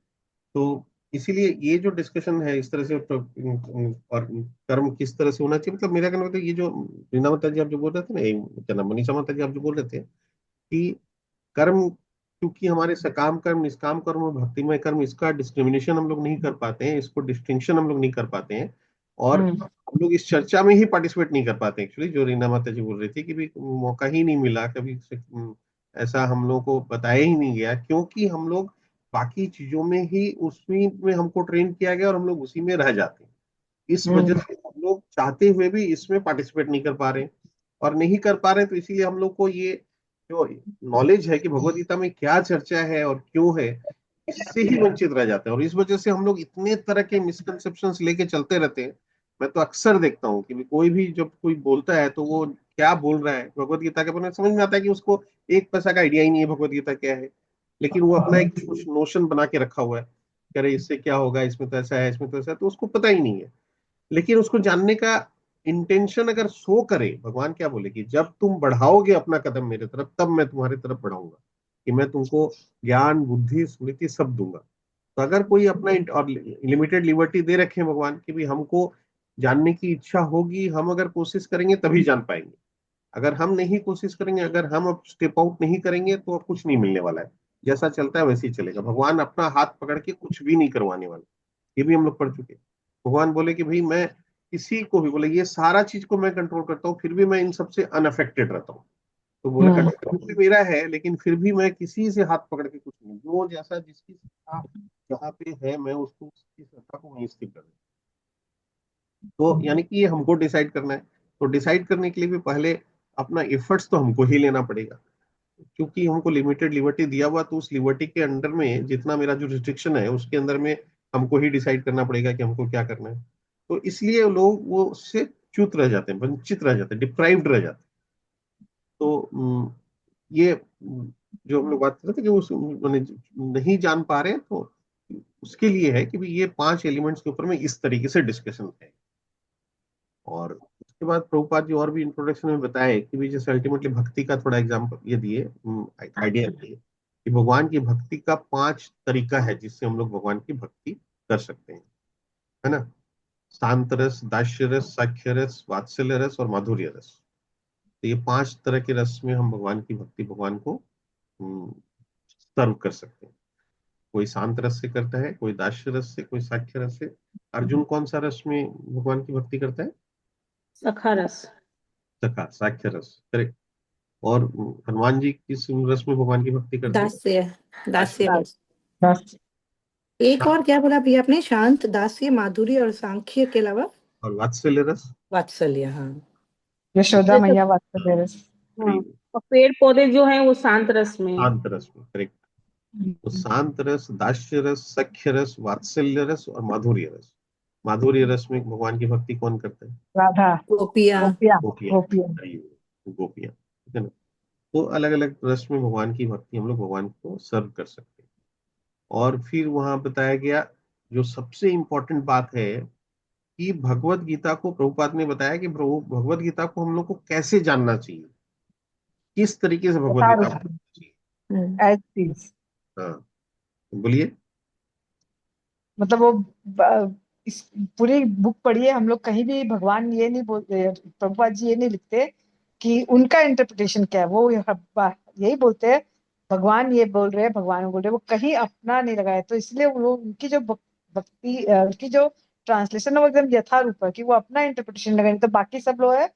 तो इसीलिए ये जो डिस्कशन है इस तरह से, और कर्म किस तरह से होना चाहिए, मतलब मेरा कहना मतलब ये जो रीना माता जी आप जो बोल रहे थे ना, क्या नाम, मनीषा माता जी आप जो बोल रहे थे कि कर्म, क्योंकि हमारे सकाम कर्म, निष्काम कर्म और भक्तिमय कर्म, इसका डिस्क्रिमिनेशन हम लोग नहीं कर पाते हैं, इसको डिस्टिंक्शन हम लोग नहीं कर पाते हैं, और हम्म। हम लोग इस चर्चा में ही पार्टिसिपेट नहीं कर पाते एक्चुअली, जो रीना माता जी बोल रही थी कि भी मौका ही नहीं मिला कभी ऐसा हम लोग को बताया ही नहीं गया, क्योंकि हम लोग बाकी चीजों में ही, उसी में हमको ट्रेन किया गया और हम लोग उसी में रह जाते हैं। इस वजह हम्म। से हम लोग चाहते हुए भी इसमें पार्टिसिपेट नहीं कर पा रहे हैं। और नहीं कर पा रहे हैं, तो इसीलिए हम लोग को ये जो नॉलेज है कि भगवत गीता में क्या चर्चा है और क्यों है, इससे ही वंचित रह जाते हैं। और इस वजह से हम लोग इतने तरह के मिसकंसेप्शंस लेके चलते रहते हैं। मैं तो अक्सर देखता हूँ कि कोई भी जब कोई बोलता है तो वो क्या बोल रहा है भगवत गीता के बारे में, समझ में आता है कि उसको एक पैसा का आइडिया ही नहीं है भगवत गीता क्या है। लेकिन वो अपना एक नोशन बना के रखा हुआ है कि अरे इससे क्या होगा, इसमें तो ऐसा है, इसमें तो ऐसा है, तो उसको पता ही नहीं है। लेकिन उसको जानने का इंटेंशन अगर सो करे, भगवान क्या बोले कि जब तुम बढ़ाओगे अपना कदम मेरे तरफ, तब मैं तुम्हारी तरफ बढ़ाऊंगा, कि मैं तुमको ज्ञान बुद्धि स्मृति सब दूंगा। तो अगर कोई अपना और लिमिटेड लिबर्टी दे रखे हैं भगवान की भी, हमको जानने की इच्छा होगी, हम अगर कोशिश करेंगे तभी जान पाएंगे। अगर हम नहीं कोशिश करेंगे, अगर हम अब स्टेप आउट नहीं करेंगे, तो अब कुछ नहीं मिलने वाला है। जैसा चलता है वैसे ही चलेगा। भगवान अपना हाथ पकड़ के कुछ भी नहीं करवाने वाले, ये भी हम लोग पढ़ चुके हैं। भगवान बोले कि भाई मैं किसी को भी, बोले ये सारा चीज को मैं कंट्रोल करता हूँ, फिर भी मैं इन सबसे अनअफेक्टेड रहता हूँ। तो बोले कंट्रोल भी मेरा है, लेकिन फिर भी मैं किसी से हाथ पकड़ के कुछ नहीं, जो जैसा जिसकी श्रद्धा जहाँ पे है, मैं उसको उसकी श्रद्धा को वहीं स्थिर कर दूं। तो यानी कि ये हमको डिसाइड करना है। तो डिसाइड करने के लिए भी पहले अपना एफर्ट्स तो हमको ही लेना पड़ेगा, क्योंकि हमको लिमिटेड लिबर्टी दिया हुआ, तो उस लिबर्टी के अंडर में जितना मेरा जो रिस्ट्रिक्शन है उसके अंदर में हमको ही डिसाइड करना पड़ेगा कि हमको क्या करना है। तो इसलिए लोग वो उससे च्युत रह जाते हैं, वंचित रह जाते हैं, डिप्राइव्ड रह जाते हैं। तो ये जो हम लोग बात कर रहे थे कि उस माने नहीं जान पा रहे हैं, तो उसके लिए है कि भी ये 5 एलिमेंट्स के ऊपर में इस तरीके से डिस्कशन है। और उसके बाद प्रभुपाद जी और भी इंट्रोडक्शन में बताए कि भी जैसे अल्टीमेटली भक्ति का थोड़ा एग्जाम्पल ये दिए, आइडिया दिए कि भगवान की भक्ति का 5 तरीका है जिससे हम लोग भगवान की भक्ति कर सकते हैं, है ना। शांत रस, दास्य रस, साख्य रस, वात्सल्य रस और माधुर्य रस। तो ये 5 तरह के रस में हम भगवान की भक्ति, भगवान को सर्व कर सकते हैं। कोई शांत रस से करता है, कोई दास्य रस से, कोई साख्य रस से। अर्जुन कौन सा रस में भगवान की भक्ति करता है? सखा रस। सखा, साख्य रस, करेक्ट। और हनुमान जी किस रस में भगवान की भक्ति करते हैं? दास्य, दास्य दास्य। रस। एक और क्या बोला भैया आपने? शांत, दास्य, माधुरी और सांख्य के अलावा और वात्सल्य रस। वात्सल्य। हाँ, यशोदा ये सब। मैया वात्सल्य रस। हाँ। Very good. और पेड़ पौधे जो हैं वो शांत रस में। शांत रस में, करेक्ट। तो शांत रस, दास्य रस, सख्य रस, वात्सल्य रस और माधुर्य रस। माधुर्य रस में भगवान की भक्ति कौन करता है? राधा, गोपिया। गोपिया, गोपियां। गोपिया। गोपियां, ठीक है ना। तो अलग अलग रस में भगवान की भक्ति हम लोग भगवान को सर्व कर सकते हैं। और फिर वहां बताया गया जो सबसे इंपॉर्टेंट बात है कि भगवत गीता को, प्रभुपाद ने बताया कि प्रभु भगवत गीता को हम लोग को कैसे जानना चाहिए, किस तरीके से भगवत यथारूप, गीता पढ़ना चाहिए। As is. हाँ, बोलिए। मतलब वो इस पूरी बुक पढ़िए, हम लोग कहीं भी भगवान ये नहीं बोलते, प्रभुपाद जी ये नहीं लिखते कि उनका इंटरप्रिटेशन क्या है। वो यही बोलते हैं भगवान ये बोल रहे हैं, भगवान बोल रहे हैं, वो कहीं अपना नहीं लगाए। तो इसलिए वो उनकी जो भक्ति, उनकी जो ट्रांसलेशन है वो एकदम यथारूप है, कि वो अपना इंटरप्रिटेशन लगाए। तो बाकी सब लोग है,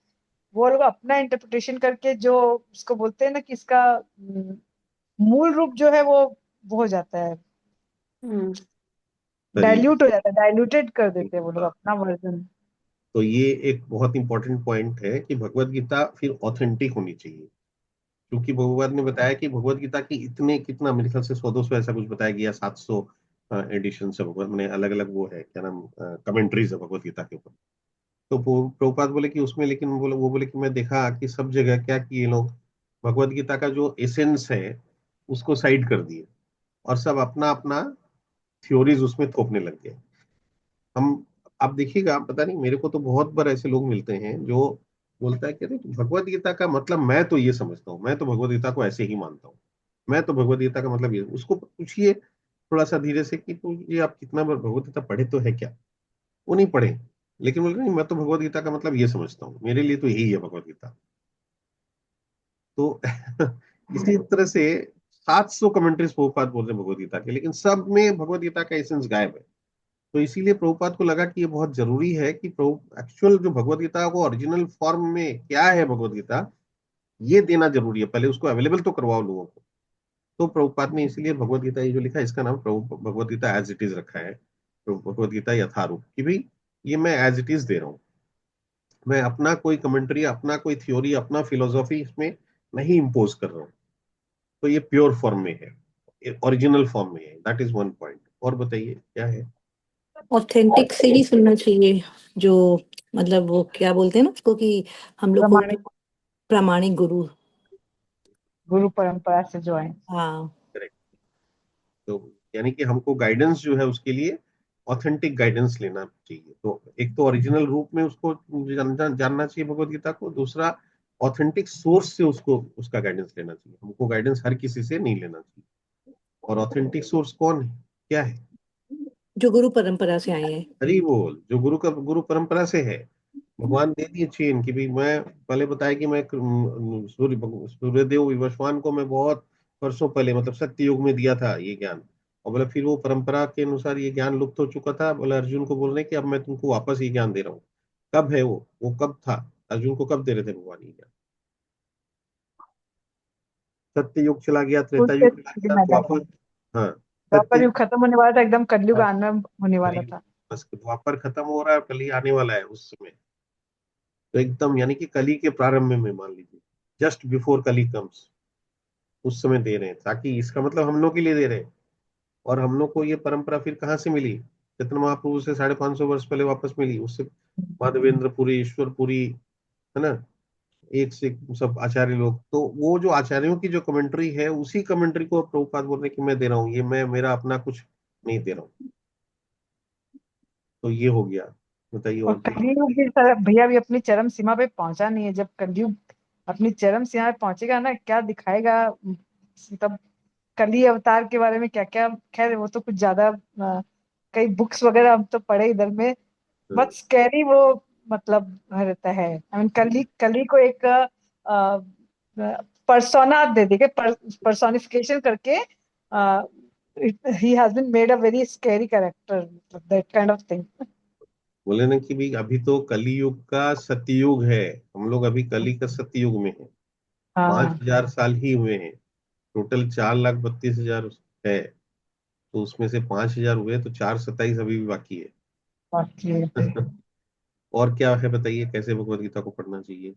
वो लोग अपना इंटरप्रिटेशन करके जो उसको बोलते हैं ना कि इसका मूल रूप जो है वो हो जाता है, हम्म। चलिए। डाइल्यूट हो जाता है, डाइल्यूटेड कर देते हैं वो लोग हाँ, अपना वर्जन। तो ये एक बहुत इंपॉर्टेंट पॉइंट है कि भगवत गीता फिर ऑथेंटिक होनी चाहिए। क्योंकि भगवत ने बताया कि भगवत गीता की इतने, कितना मेरे ख्याल से 100-200 ऐसा कुछ बताया गया, 700 एडिशन है भगवत, मैंने अलग अलग वो है क्या नाम, कमेंट्रीज है भगवत गीता के ऊपर। तो प्रभुपाद बोले कि उसमें, लेकिन बोले वो बोले कि मैं देखा कि सब जगह क्या कि ये लोग भगवत गीता का जो एसेंस है उसको साइड कर दिए, और सब अपना अपना थ्योरीज उसमें थोपने लग गए। हम, आप देखिएगा, पता नहीं, मेरे को तो बहुत बार ऐसे लोग मिलते हैं जो बोलता है कि अरे भगवत गीता का मतलब मैं तो ये समझता हूँ, मैं तो भगवत गीता को ऐसे ही मानता हूँ, मैं तो भगवत गीता का मतलब ये। उसको पूछिए थोड़ा सा धीरे से कि तो ये आप कितना बार भगवत गीता पढ़े तो है क्या? वो नहीं पढ़े, लेकिन बोल रहे नहीं मैं तो भगवत गीता का मतलब ये समझता हूँ, मेरे लिए तो यही है भगवत गीता। तो इसी तरह से 700 कमेंट्रीज प्रभुपाद बोल रहे हैं भगवत गीता के, लेकिन सब में भगवत गीता का एसेंस गायब है। तो इसीलिए प्रभुपाद को लगा कि ये बहुत जरूरी है कि प्रभु एक्चुअल जो भगवत गीता को ओरिजिनल फॉर्म में क्या है भगवत गीता, ये देना जरूरी है। पहले उसको अवेलेबल तो करवाओ लोगों को। तो प्रभुपाद ने इसलिए भगवत गीता ये जो लिखा है, इसका नाम प्रभु Bhagavad Gita as it is रखा है। तो भगवत गीता यथारूप, कि भाई ये मैं एज इट इज दे रहा हूँ। मैं अपना कोई कमेंट्री, अपना कोई थ्योरी, अपना फिलोसॉफी इसमें नहीं इम्पोज कर रहा हूँ। तो ये प्योर फॉर्म में है, ओरिजिनल फॉर्म में है। That is one point. और बताइए क्या है? ऑथेंटिक से ही सुनना चाहिए, जो मतलब वो क्या बोलते हैं ना उसको, कि हम लोग को प्रमाणिक प्रामाणिक गुरु। गुरु परंपरा से जो है। हाँ, करेक्ट। तो यानी कि हमको गाइडेंस जो है उसके लिए ऑथेंटिक गाइडेंस लेना चाहिए। तो एक तो ओरिजिनल रूप में उसको जानना चाहिए भगवत गीता को, दूसरा ऑथेंटिक सोर्स से उसको उसका गाइडेंस लेना चाहिए। हमको गाइडेंस हर किसी से नहीं लेना चाहिए। और ऑथेंटिक सोर्स कौन है, क्या है? जो गुरु परंपरा से आए हैं। हरि बोल। जो गुरु परंपरा से है। भगवान दे दिए चेन कि भाई, मैं पहले बताया कि मैं सूर्यदेव विवस्वान को मैं बहुत वर्षों पहले, मतलब सत्य युग में दिया था ये ज्ञान। और बोला फिर वो परंपरा के अनुसार ये ज्ञान लुप्त हो चुका था। बोला अर्जुन को बोल रहे कि अब मैं तुमको वापस ये ज्ञान दे रहा हूँ। कब है वो कब था? अर्जुन को कब दे रहे थे भगवान ये ज्ञान? सत्य युग चला गया, त्रेता उसके युग चला लिए गया, मैदान में द्वापर। हाँ। द्वापर सत्य। युग खत्म होने वाला था, एकदम कलयुग हाँ, आना होने वाला कली, था। बस द्वापर खत्म हो रहा है, कली आने वाला है उस समय। तो एकदम यानी कि कली के प्रारंभ में मान लीजिए, जस्ट बिफोर कली कम्स, उस समय दे रहे हैं। ताकि इसका मतलब हम लोग के लिए दे रहे हैं। और हम लोग को ये परंपरा फिर कहाँ से मिली? चैतन्य महाप्रभु से 550 वर्ष पहले वापस मिली। उससे माधवेंद्र पुरी, ईश्वर पुरी, है ना, एक से एक सब आचार्य लोग। तो वो जो आचार्यों की जो कमेंट्री है, उसी कमेंट्री को प्रभुपाद बोल रहे हैं कि मैं दे रहा हूँ, ये मैं मेरा अपना कुछ नहीं दे रहा हूँ। तो ये हो गया। बताइए और और क्या? कलयुग भी भैया भी अपनी चरम सीमा पे पहुंचा नहीं है। जब कलयुग अपनी चरम सीमा पे पहुंचेगा ना, क्या दिखाएगा, तब कली अवतार के बारे में क्या क्या, खैर वो तो कुछ ज्यादा कई बुक्स वगैरह हम तो पढ़े इधर में। हम्म, बहुत स्कैरी वो मतलब रहता है। आई मीन कली कली को एक पर्सोना दे देके, पर्सोनिफिकेशन करके ही has been made a very scary character, that kind of thing. बोले ना कि भाई अभी तो कली युग का सतयुग है। हम लोग अभी कली का सतयुग में है। पांच हाँ हजार साल ही हुए हैं। टोटल 4,32,000 है। तो उसमें से 5,000 हुए, तो 427 अभी भी बाकी है। बाकी और क्या है बताइए, कैसे भगवत गीता को पढ़ना चाहिए?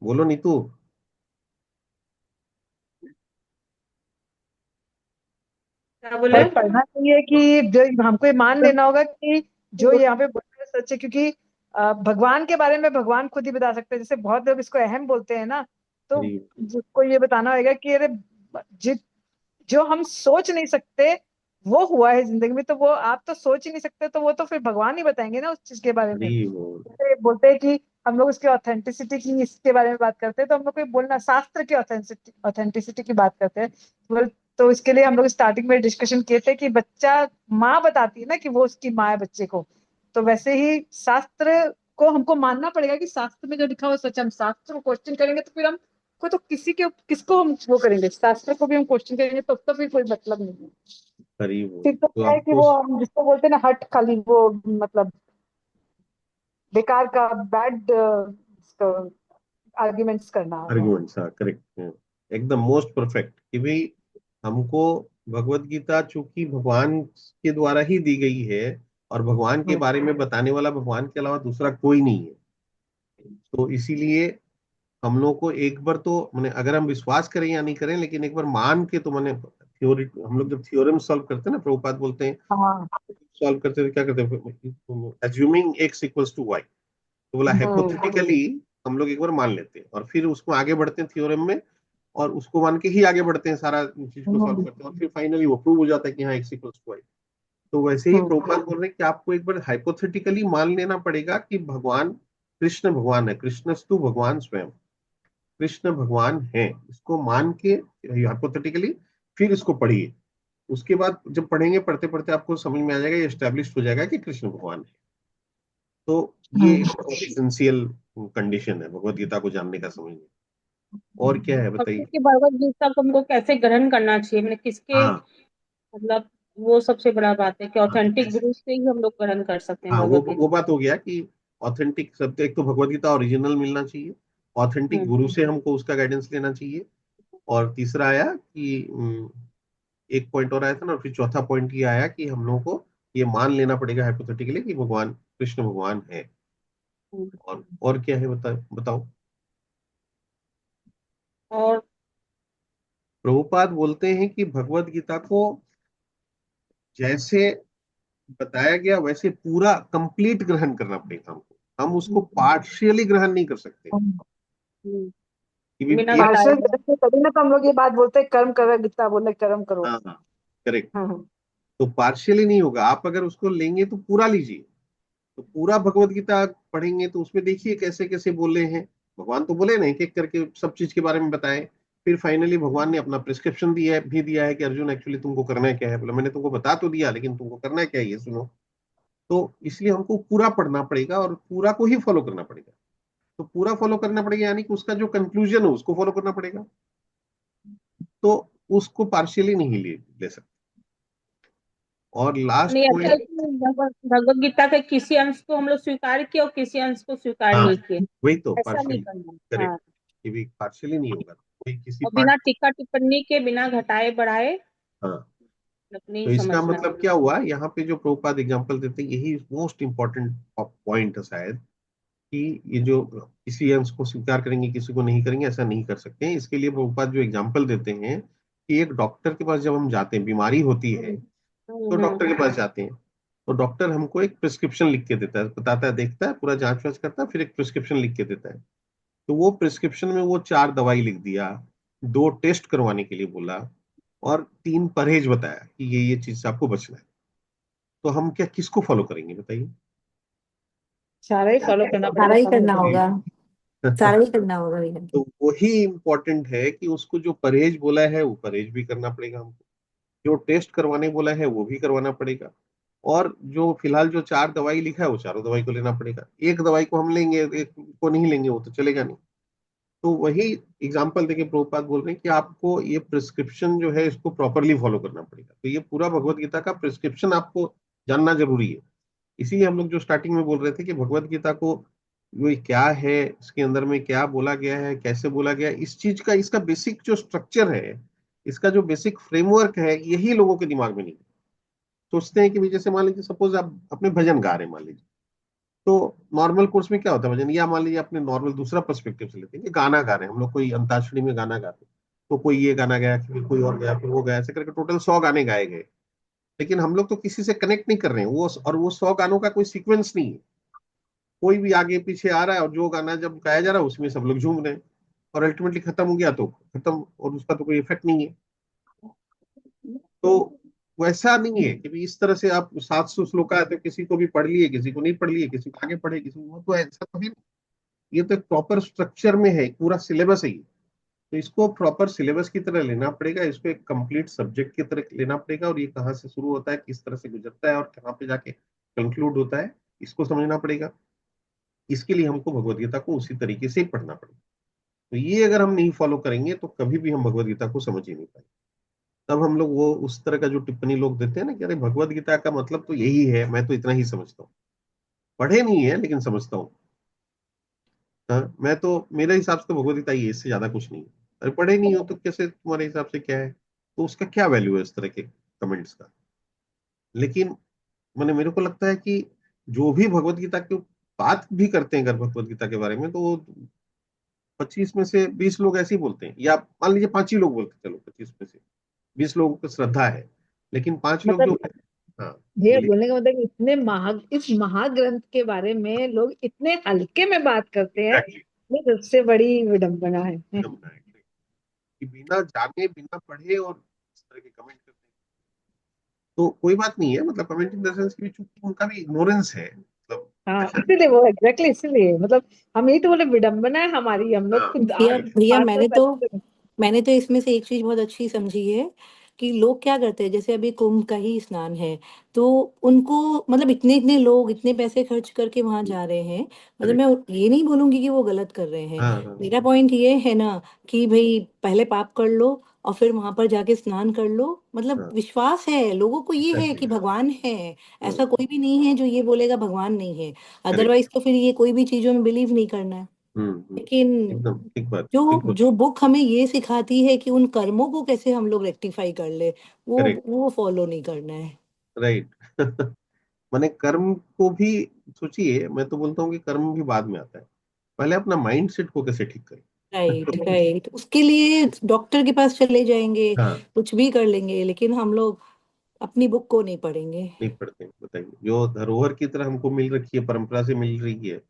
बोलो नीतू। क्या बोले? पर पढ़ना चाहिए कि जो हमको ये मान लेना होगा कि जो यहाँ पे बोल रहे हैं सच है, क्योंकि भगवान के बारे में भगवान खुद ही बता सकते हैं। जैसे बहुत लोग इसको अहम बोलते हैं ना, तो हरी। जिसको ये बताना होगा कि अरे जि, जो हम सोच नहीं सकते वो हुआ है जिंदगी में, तो वो आप तो सोच ही नहीं सकते, तो वो तो फिर भगवान ही बताएंगे ना उस चीज के बारे में। हरी बोल। जैसे बोलते हैं कि हम लोग उसके ऑथेंटिसिटी की, इसके बारे में बात करते हैं, तो हम लोग को ये बोलना शास्त्र की ऑथेंटिसिटी की बात करते हैं। तो इसके लिए हम लोग स्टार्टिंग में डिस्कशन किए थे कि बच्चा, माँ बताती है ना कि वो उसकी माँ है बच्चे को। तो वैसे ही शास्त्र को हमको मानना पड़ेगा कि शास्त्र में जो लिखा हुआ सच है। हम शास्त्र को क्वेश्चन करेंगे तो फिर हम को तो किसको हम वो करेंगे, शास्त्र को भी हम क्वेश्चन करेंगे तो फिर कोई मतलब नहीं है। हरी बोल। फिर तो तो क्या है कि आपको वो हम जिसको बोलते हैं ना हट खाली, वो मतलब बेकार का बैड आर्ग्यूमेंट्स करना वो। आर्गुमेंट्स, हाँ करेक्ट, एकदम मोस्ट परफेक्ट। कि भाई हमको भगवत गीता चूंकि भगवान के द्वारा ही दी गई है, और भगवान के बारे में बताने वाला भगवान के अलावा दूसरा कोई नहीं है। तो इसीलिए हम लोग को एक बार तो मैंने, अगर हम विश्वास करें या नहीं करें, लेकिन एक बार मान के तो मैंने थ्योरी, हम लोग जब थ्योरम सॉल्व करते हैं ना, प्रभुपाद बोलते हैं हाँ। सॉल्व करते थे क्या करते हैं, assuming x equals to y. तो बोला हम्म। हाइपोथेटिकली हम लोग एक बार मान लेते हैं, और फिर उसको आगे बढ़ते हैं थ्योरम में, और उसको मान के ही आगे बढ़ते हैं, सारा चीज को सॉल्व हम्म। करते हैं, और फिर फाइनली वो प्रूव हो जाता है कि हाँ एक्स इक्वल्स टू वाई। तो वैसे ही हम्म। प्रभुपाद बोल रहे हैं कि आपको एक बार हाइपोथेटिकली मान लेना पड़ेगा कि भगवान कृष्ण भगवान है, कृष्णस्तु भगवान स्वयं, कृष्ण भगवान है। इसको मान के हाइपोथेटिकली फिर इसको पढ़िए। उसके बाद जब पढ़ेंगे, पढ़ते पढ़ते आपको समझ में आ जाएगा, ये एस्टेब्लिश हो जाएगा कि कृष्ण भगवान है। तो ये हम्म। एसेंशियल कंडीशन है भगवत गीता को जानने का, समझने। और क्या है और बताइए? किसके भगवत गीता को हमको कैसे ग्रहण करना चाहिए, मतलब किसके, हाँ मतलब वो सबसे बड़ा बात है कि हाँ, ऑथेंटिक कैसे? गुरु से ही हम लोग ग्रहण कर सकते हैं हाँ, भगवत वो गीता। बात हो गया कि ऑथेंटिक शब्द, एक तो भगवत गीता ओरिजिनल मिलना चाहिए, ऑथेंटिक हम्म। गुरु से हमको उसका गाइडेंस लेना चाहिए। और तीसरा आया कि एक पॉइंट और आया था ना, और फिर चौथा पॉइंट ये आया कि हम लोगों को ये मान लेना पड़ेगा हाइपोथेटिकली कि भगवान कृष्ण भगवान है। हम्म। और क्या है बताओ बताओ। प्रभुपाद बोलते हैं कि भगवत गीता को जैसे बताया गया वैसे पूरा कंप्लीट ग्रहण करना पड़ेगा हमको, हम उसको पार्शियली ग्रहण नहीं कर सकते हम्म, कि भी बिना एक। पार्षद घटाए। जैसे तभी ना तो हम लोग ये बात बोलते हैं, कर्म करो, गीता बोले कर्म करो। हाँ हाँ, करेक्ट। हाँ हाँ। तो पार्शियली नहीं होगा, आप अगर उसको लेंगे तो पूरा लीजिए। तो पूरा भगवत गीता पढ़ेंगे तो उसमें देखिए कैसे कैसे बोले हैं भगवान। तो बोले ना एक एक करके सब चीज के बारे में बताए। फिर फाइनली भगवान ने अपना प्रिस्क्रिप्शन दिया है कि अर्जुन एक्चुअली तुमको करना क्या है। बोला मैंने तुमको बता तो दिया, लेकिन तुमको करना क्या है ये सुनो। तो इसलिए हमको पूरा पढ़ना पड़ेगा और पूरा को ही फॉलो करना पड़ेगा। तो पूरा फॉलो करना पड़ेगा यानी कि उसका जो कंक्लूजन है उसको फॉलो करना पड़ेगा। तो उसको पार्शियली नहीं ले सकते। और लास्ट नहीं, ऐसा है पॉइंट, कि भगवत गीता के किसी अंश को हम लोग स्वीकार किए और किसी अंश को स्वीकार हाँ नहीं किए, वही तो ऐसा नहीं पार्शियली, करना। हाँ, करेक्ट। ये भी पार्शियली नहीं होगा, कोई किसी और पार्ट। बिना टीका टिप्पणी के, बिना घटाए बढ़ाए हाँ, अपनी तो इसका समझना मतलब है। क्या हुआ यहाँ पे जो प्रभुपाद एग्जांपल देते हैं यही मोस्ट इंपॉर्टेंट पॉइंट है शायद, कि ये जो किसी अंश को स्वीकार करेंगे किसी को नहीं करेंगे ऐसा नहीं कर सकते हैं। इसके लिए प्रभुपाद जो एग्जांपल देते हैं कि एक डॉक्टर के पास जब हम जाते हैं, बीमारी होती है तो डॉक्टर के पास जाते हैं, तो डॉक्टर हमको एक प्रिस्क्रिप्शन लिख के देता है, बताता है, देखता है, पूरा जांच वाच करता है, फिर एक प्रिस्क्रिप्शन लिख के देता है। तो वो प्रिस्क्रिप्शन में वो 4 दवाई लिख दिया, 2 टेस्ट करवाने के लिए बोला, और 3 परहेज बताया कि ये चीज से आपको बचना है। तो हम क्या किसको फॉलो करेंगे बताइए? सारा ही फॉलो करना सारा पड़ेगा ही तब करना होगा। होगा, सारा ही करना होगा भैया। तो वही इम्पोर्टेंट है कि उसको जो परहेज बोला है वो परहेज भी करना पड़ेगा हमको, जो टेस्ट करवाने बोला है वो भी करवाना पड़ेगा, और जो फिलहाल जो 4 दवाई लिखा है वो चारों दवाई को लेना पड़ेगा। एक दवाई को हम लेंगे, एक को नहीं लेंगे, वो तो चलेगा नहीं। तो वही एग्जाम्पल देके प्रभुपाद बोल रहे हैं कि आपको ये प्रिस्क्रिप्शन जो है इसको प्रॉपरली फॉलो करना पड़ेगा। तो ये पूरा भगवत गीता का प्रिस्क्रिप्शन आपको जानना जरूरी है। इसीलिए हम लोग जो स्टार्टिंग में बोल रहे थे कि भगवत गीता को वो क्या है, इसके अंदर में क्या बोला गया है, कैसे बोला गया है, इस चीज का, इसका बेसिक जो स्ट्रक्चर है, इसका जो बेसिक फ्रेमवर्क है, यही लोगों के दिमाग में नहीं है। सोचते हैं कि भाई जैसे मान लीजिए सपोज आप अपने भजन गा रहे हैं मान लीजिए, तो नॉर्मल कोर्स में क्या होता है भजन, या मान लीजिए अपने नॉर्मल दूसरा पर्सपेक्टिव से लेते हैं कि गाना गा रहे हैं हम लोग, कोई अंताक्षरी में गाना गाते हैं, तो कोई ये गाना गाया, फिर कोई और गया, फिर वो गया, ऐसे करके टोटल 100 गाने गाए गए। लेकिन हम लोग तो किसी से कनेक्ट नहीं कर रहे हैं वो, और वो 100 गानों का कोई सीक्वेंस नहीं है। कोई भी आगे पीछे आ रहा है और जो गाना जब गाया जा रहा है उसमें सब लोग झूम रहे हैं, और अल्टीमेटली खत्म हो गया तो खत्म, और उसका तो कोई इफेक्ट नहीं है। तो वैसा नहीं है कि भी इस तरह से आप 700 श्लोक है तो किसी को भी पढ़ लिए, किसी को नहीं पढ़ लिए, किसी को आगे पढ़े, किसी को, तो ऐसा तो है नहीं। ये तो एक प्रॉपर स्ट्रक्चर में है, पूरा सिलेबस है ये। तो इसको प्रॉपर सिलेबस की तरह लेना पड़ेगा, इसको एक कंप्लीट सब्जेक्ट की तरह लेना पड़ेगा, और ये कहाँ से शुरू होता है, किस तरह से गुजरता है, और कहाँ पे जाके कंक्लूड होता है, इसको समझना पड़ेगा। इसके लिए हमको भगवत गीता को उसी तरीके से ही पढ़ना पड़ेगा। तो ये अगर हम नहीं फॉलो करेंगे तो कभी भी हम भगवत गीता को समझ ही नहीं पाएंगे। तब हम लोग वो उस तरह का जो टिप्पणी लोग देते हैं ना कि अरे भगवत गीता का मतलब तो यही है, मैं तो इतना ही समझता हूँ, पढ़े नहीं है लेकिन समझता हूँ। हाँ, मैं तो, मेरे हिसाब से तो भगवत गीता ही है, इससे ज्यादा कुछ नहीं है। अरे पढ़े नहीं हो तो कैसे, तुम्हारे हिसाब से क्या है? तो उसका क्या वैल्यू है इस तरह के कमेंट्स का? लेकिन मैंने, मेरे को लगता है कि जो भी भगवत गीता की बात भी करते हैं अगर भगवत गीता के बारे में, तो वो 25 में से 20 लोग ऐसे ही बोलते हैं, या मान लीजिए 5 ही लोग बोलते हैं, चलो 25 में से 20 लोगों को श्रद्धा है, लेकिन 5 लोग जो, मतलब हाँ ये बोलिए। बोलने का मतलब इतने इस महाग्रंथ के बारे में लोग इतने हल्के में बात करते हैं, Exactly. ये सबसे बड़ी विडंबना है। एकदम right. कि बिना जाने बिना पढ़े और इस तरह के कमेंट करते हैं। तो कोई बात नहीं है, मतलब कमेंट इन द सेंस की चूंकि उनका भी इग्नोरेंस है, मतलब हाँ, ऐसा नहीं। इसीलिए वो एग्जैक्टली इसीलिए मतलब हम यही तो बोले, विडंबना है हमारी, हम लोग हाँ खुद भैया भैया बात तो पहले। मैंने तो इसमें से एक चीज बहुत अच्छी समझी है कि लोग क्या करते हैं, जैसे अभी कुंभ का ही स्नान है, तो उनको मतलब इतने इतने लोग इतने पैसे खर्च करके वहां जा रहे हैं। मतलब करेक्ट। मैं ये नहीं बोलूंगी कि वो गलत कर रहे हैं। हाँ हाँ मेरा पॉइंट ये है ना कि भाई पहले पाप कर लो और फिर वहां पर जाके स्नान कर लो। मतलब हाँ, विश्वास है लोगों को, ये है एग्जैक्टली। कि भगवान है। हम्म, ऐसा कोई भी नहीं है जो ये बोलेगा भगवान नहीं है। करेक्ट। अदरवाइज तो फिर ये कोई भी चीजों में बिलीव नहीं करना है। लेकिन एकदम ठीक बात, जो ठीक बोल। जो बुक हमें ये सिखाती है कि उन कर्मों को कैसे हम लोग रेक्टिफाई कर ले, करेक्ट, वो फॉलो नहीं करना है। राइट। माने कर्म को भी सोचिए, मैं तो बोलता हूँ कि कर्म भी बाद में आता है, पहले अपना माइंड सेट को कैसे ठीक करें। राइट राइट, उसके लिए डॉक्टर के पास चले जाएंगे, हाँ, कुछ भी कर लेंगे, लेकिन हम लोग अपनी बुक को नहीं पढ़ेंगे। नहीं पढ़ते हैं, बताइए। जो धरोहर की तरह हमको मिल रखी है, परंपरा से मिल रही है,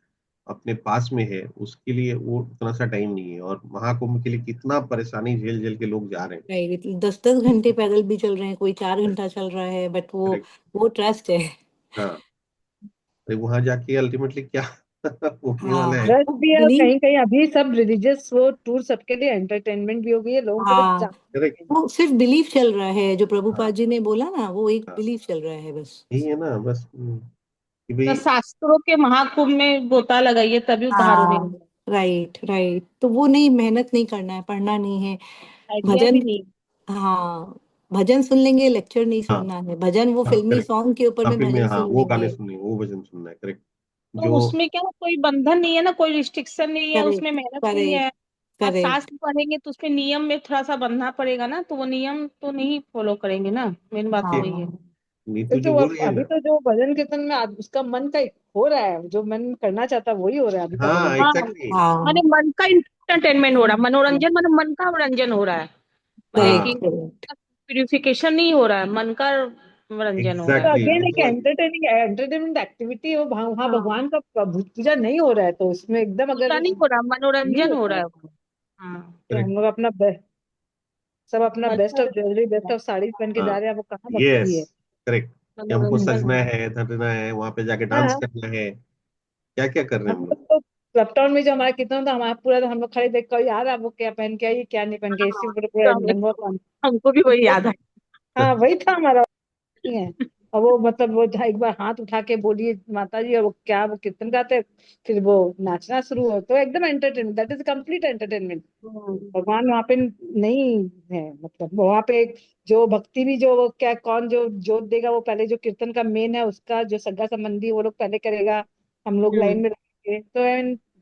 अपने पास में है, उसके लिए वो उतना सा टाइम नहीं है। और महाकुंभ के लिए कितना परेशानी झेल झेल के लोग जा रहे राइट, 10-10 घंटे पैदल भी चल रहे हैं, कोई 4 घंटा चल रहा है, बट हैं। वो ट्रस्ट है। हाँ, अरे वहां जाके अल्टीमेटली क्या होने वाला हाँ, है। ट्रस्ट वो भी है, और बिलीव, कहीं कहीं अभी सब रिलीजियस वो टूर सबके लिए एंटरटेनमेंट भी हो गई है, लोगों को बस हाँ, जाना करेक्ट। है। वो सिर्फ बिलीव चल रहा है, जो हाँ, प्रभुपाद जी ने बोला ना, वो एक हाँ, बिलीव चल रहा है बस। यही है ना बस। कि तो भाई। शास्त्रों के महाकुंभ में गोता लगाइए तभी उद्धार होने हाँ, वाला राइट राइट, तो वो नहीं, मेहनत नहीं करना है, पढ़ना नहीं है, है। आइडिया भजन, भी नहीं। हाँ, भजन सुन लेंगे, लेक्चर नहीं हाँ, सुनना है, भजन वो हाँ, फिल्मी करेक्ट। सॉन्ग के ऊपर हाँ, में फिल्म में, भजन हाँ, सुन वो गाने लेंगे। सुनने, वो भजन सुनना है, करेक्ट। तो जो। उसमें क्या, कोई बंधन नहीं है ना, कोई रिस्ट्रिक्शन नहीं है, करेक्ट उसमें मेहनत नहीं है। करेक्ट आप करेक्ट। शास्त्र पढ़ेंगे तो उसमें नियम में थोड़ा सा बंधना पड़ेगा ना, तो वो नियम तो नहीं फॉलो करेंगे ना, मेन बात तो ये वही है। हाँ, नीतू फिर जो तो बोल रही है अभी ना। तो जो भजन कीर्तन में उसका मन का हो रहा है, जो मन करना चाहता है वही हो रहा है अभी का हाँ, भजन हाँ, कीर्तन। एग्जैक्टली। माने हाँ, मन का इंटरटेनमेंट हो रहा है, मनोरंजन माने मन का मनोरंजन हो रहा है। माने हाँ, कि करेक्ट करेक्ट। प्यूरिफिकेशन नहीं हो रहा है, मन का मनोरंजन हो रहा तो है। एग्जैक्टली, अगेन एक नीतू। एंटरटेनिंग एंटरटेनमेंट एक्टिविटी हो, वहाँ वहाँ हाँ, भगवान का पूजा नहीं हो रहा है, तो उसमें एकदम पूजा अगर नहीं हो रहा, नहीं मनोरंजन हो होता रहा है, है वो। हाँ, तो हम करेक्ट। लोग अपना सब अपना बेस्ट ऑफ ज्वेलरी, बेस्ट मनोरंजन, ऑफ साड़ी पहन के हाँ, जा रहे हैं, वो कहाँ भक्ति यस, है। करेक्ट। कि हमको मनोरंजन सजना हो है, धरना है, वहां पे जाके डांस हाँ, करना है। क्या क्या कर रहे हैं हम हम लोग लोग। तो लॉकडाउन में जो हमारा कितना था, हमारा पूरा हम लोग खाली देख कर यार अब वो क्या पहन के आई, क्या नहीं पहन के, रहा इसी है। पूरे तो पूरे हमें नंबर हमको भी वही याद है। हाँ वही था हमारा, नहीं है। और वो मतलब वो जहाँ एक बार हाथ उठा के बोलिए माता जी, और वो क्या वो कीर्तन गाते, फिर वो नाचना शुरू हो, तो एकदम entertainment, that is complete entertainment. Hmm, भगवान वहाँ पे नहीं है, मतलब वहाँ पे जो भक्ति भी, जो वो क्या कौन जो जोत देगा, वो पहले जो कीर्तन का मेन है उसका जो सगा संबंधी वो लोग पहले करेगा, हम लोग लाइन हम्म, में रहेंगे, तो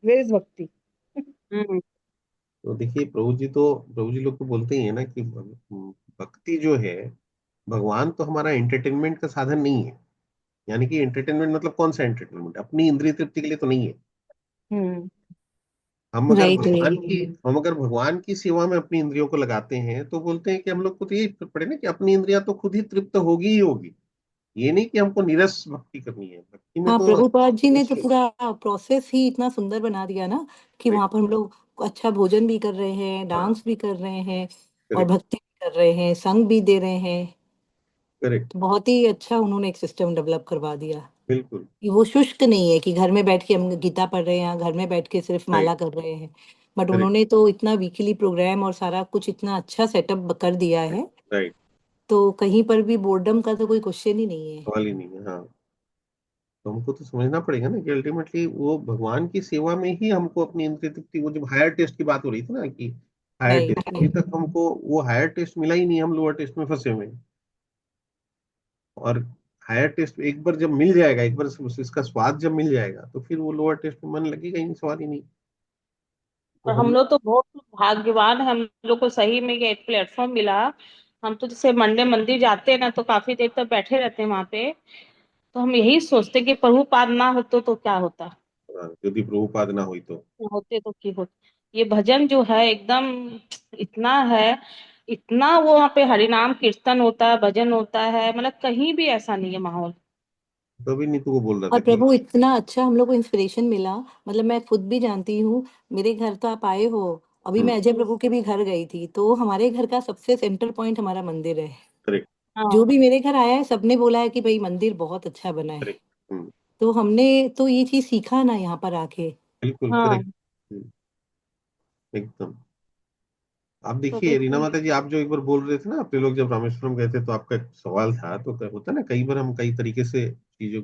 वेर इज भक्ति। हम्म। तो देखिए, प्रभु जी लोग तो बोलते ही है ना कि भक्ति जो है, भगवान तो हमारा एंटरटेनमेंट का साधन नहीं है। यानी कि एंटरटेनमेंट मतलब कौन सा एंटरटेनमेंट, अपनी इंद्रिय तृप्ति के लिए तो नहीं है। हम्म। Right right. हम अगर भगवान की सेवा में अपनी इंद्रियों को लगाते हैं, तो बोलते हैं कि हम लोग को तो यही पड़े ना कि अपनी इंद्रियां तो खुद ही तृप्त होगी ही होगी। ये नहीं कि हमको निरस भक्ति करनी है, भक्ति में हाँ, तो प्रभुपाद जी ने रस तो होगा। पूरा प्रोसेस ही इतना सुंदर बना दिया ना, कि राइट, वहां पर हम लोग अच्छा भोजन भी कर रहे हैं, हाँ, डांस भी कर रहे हैं, और करेक्ट, भक्ति भी कर रहे हैं, संग भी दे रहे हैं। करेक्ट, तो बहुत ही अच्छा उन्होंने एक सिस्टम डेवलप करवा दिया, बिल्कुल, कि वो शुष्क नहीं है कि घर में बैठ के हम गीता पढ़ रहे हैं या घर में बैठ के सिर्फ राइट, माला कर रहे हैं, बट करेक्ट, उन्होंने तो इतना वीकली प्रोग्राम और सारा कुछ इतना अच्छा सेटअप कर दिया है, राइट। तो कहीं पर भी बोर्डम का तो कोई क्वेश्चन ही नहीं है। सवाल ही नहीं है, हाँ। तो हमको तो समझना पड़ेगा ना कि अल्टीमेटली वो भगवान की सेवा में ही हमको अपनी इंद्रिय तृप्ति, वो जब हायर टेस्ट की बात हो रही थी ना कि हायर राइट टेस्ट, अभी राइट। तक हमको वो हायर टेस्ट मिला ही नहीं, हम लोअर टेस्ट में फंसे हुए हैं। और हायर टेस्ट एक बार जब मिल जाएगा, एक बार इसका स्वाद जब मिल जाएगा, तो फिर वो लोअर टेस्ट में मन लगेगा ही नहीं, सवाल ही नहीं। तो और हम हम लोग। लोग तो बहुत भाग्यवान हैं, हम लोग को सही में ये प्लेटफॉर्म मिला। हम तो जैसे मंडे मंदिर जाते हैं ना, तो काफी देर तक बैठे रहते हैं वहां पे। तो हम यही सोचते कि प्रभुपाद ना होते तो क्या होता, यदि प्रभुपाद ना हुई तो। होते तो की होता। ये भजन जो है एकदम इतना है, इतना वो वहाँ पे हरिनाम कीर्तन होता है, भजन होता है, मतलब कहीं भी ऐसा नहीं है माहौल। तो अभी नीतू को बोल रहा और था कि। प्रभु इतना अच्छा हम लोग को इंस्पिरेशन मिला, मतलब मैं खुद भी जानती हूँ, मेरे घर तो आप आए हो, अभी मैं हम्म, अजय प्रभु के भी घर गई थी, तो हमारे घर का सबसे सेंटर पॉइंट हमारा मंदिर है। करेक्ट, जो हाँ, भी मेरे घर आया है सबने बोला है कि भाई मंदिर बहुत अच्छा बना है, करेक्ट, तो हमने तो ये चीज सीखा ना यहाँ पर आके। बिल्कुल हाँ। करेक्ट, एकदम। आप तो देखिए रीना फिर माता जी, आप जो एक बार बोल रहे थे ना, अपने लोग जब रामेश्वरम गए थे, तो आपका एक सवाल था, तो होता है ना, कई बार हम कई तरीके से चीजों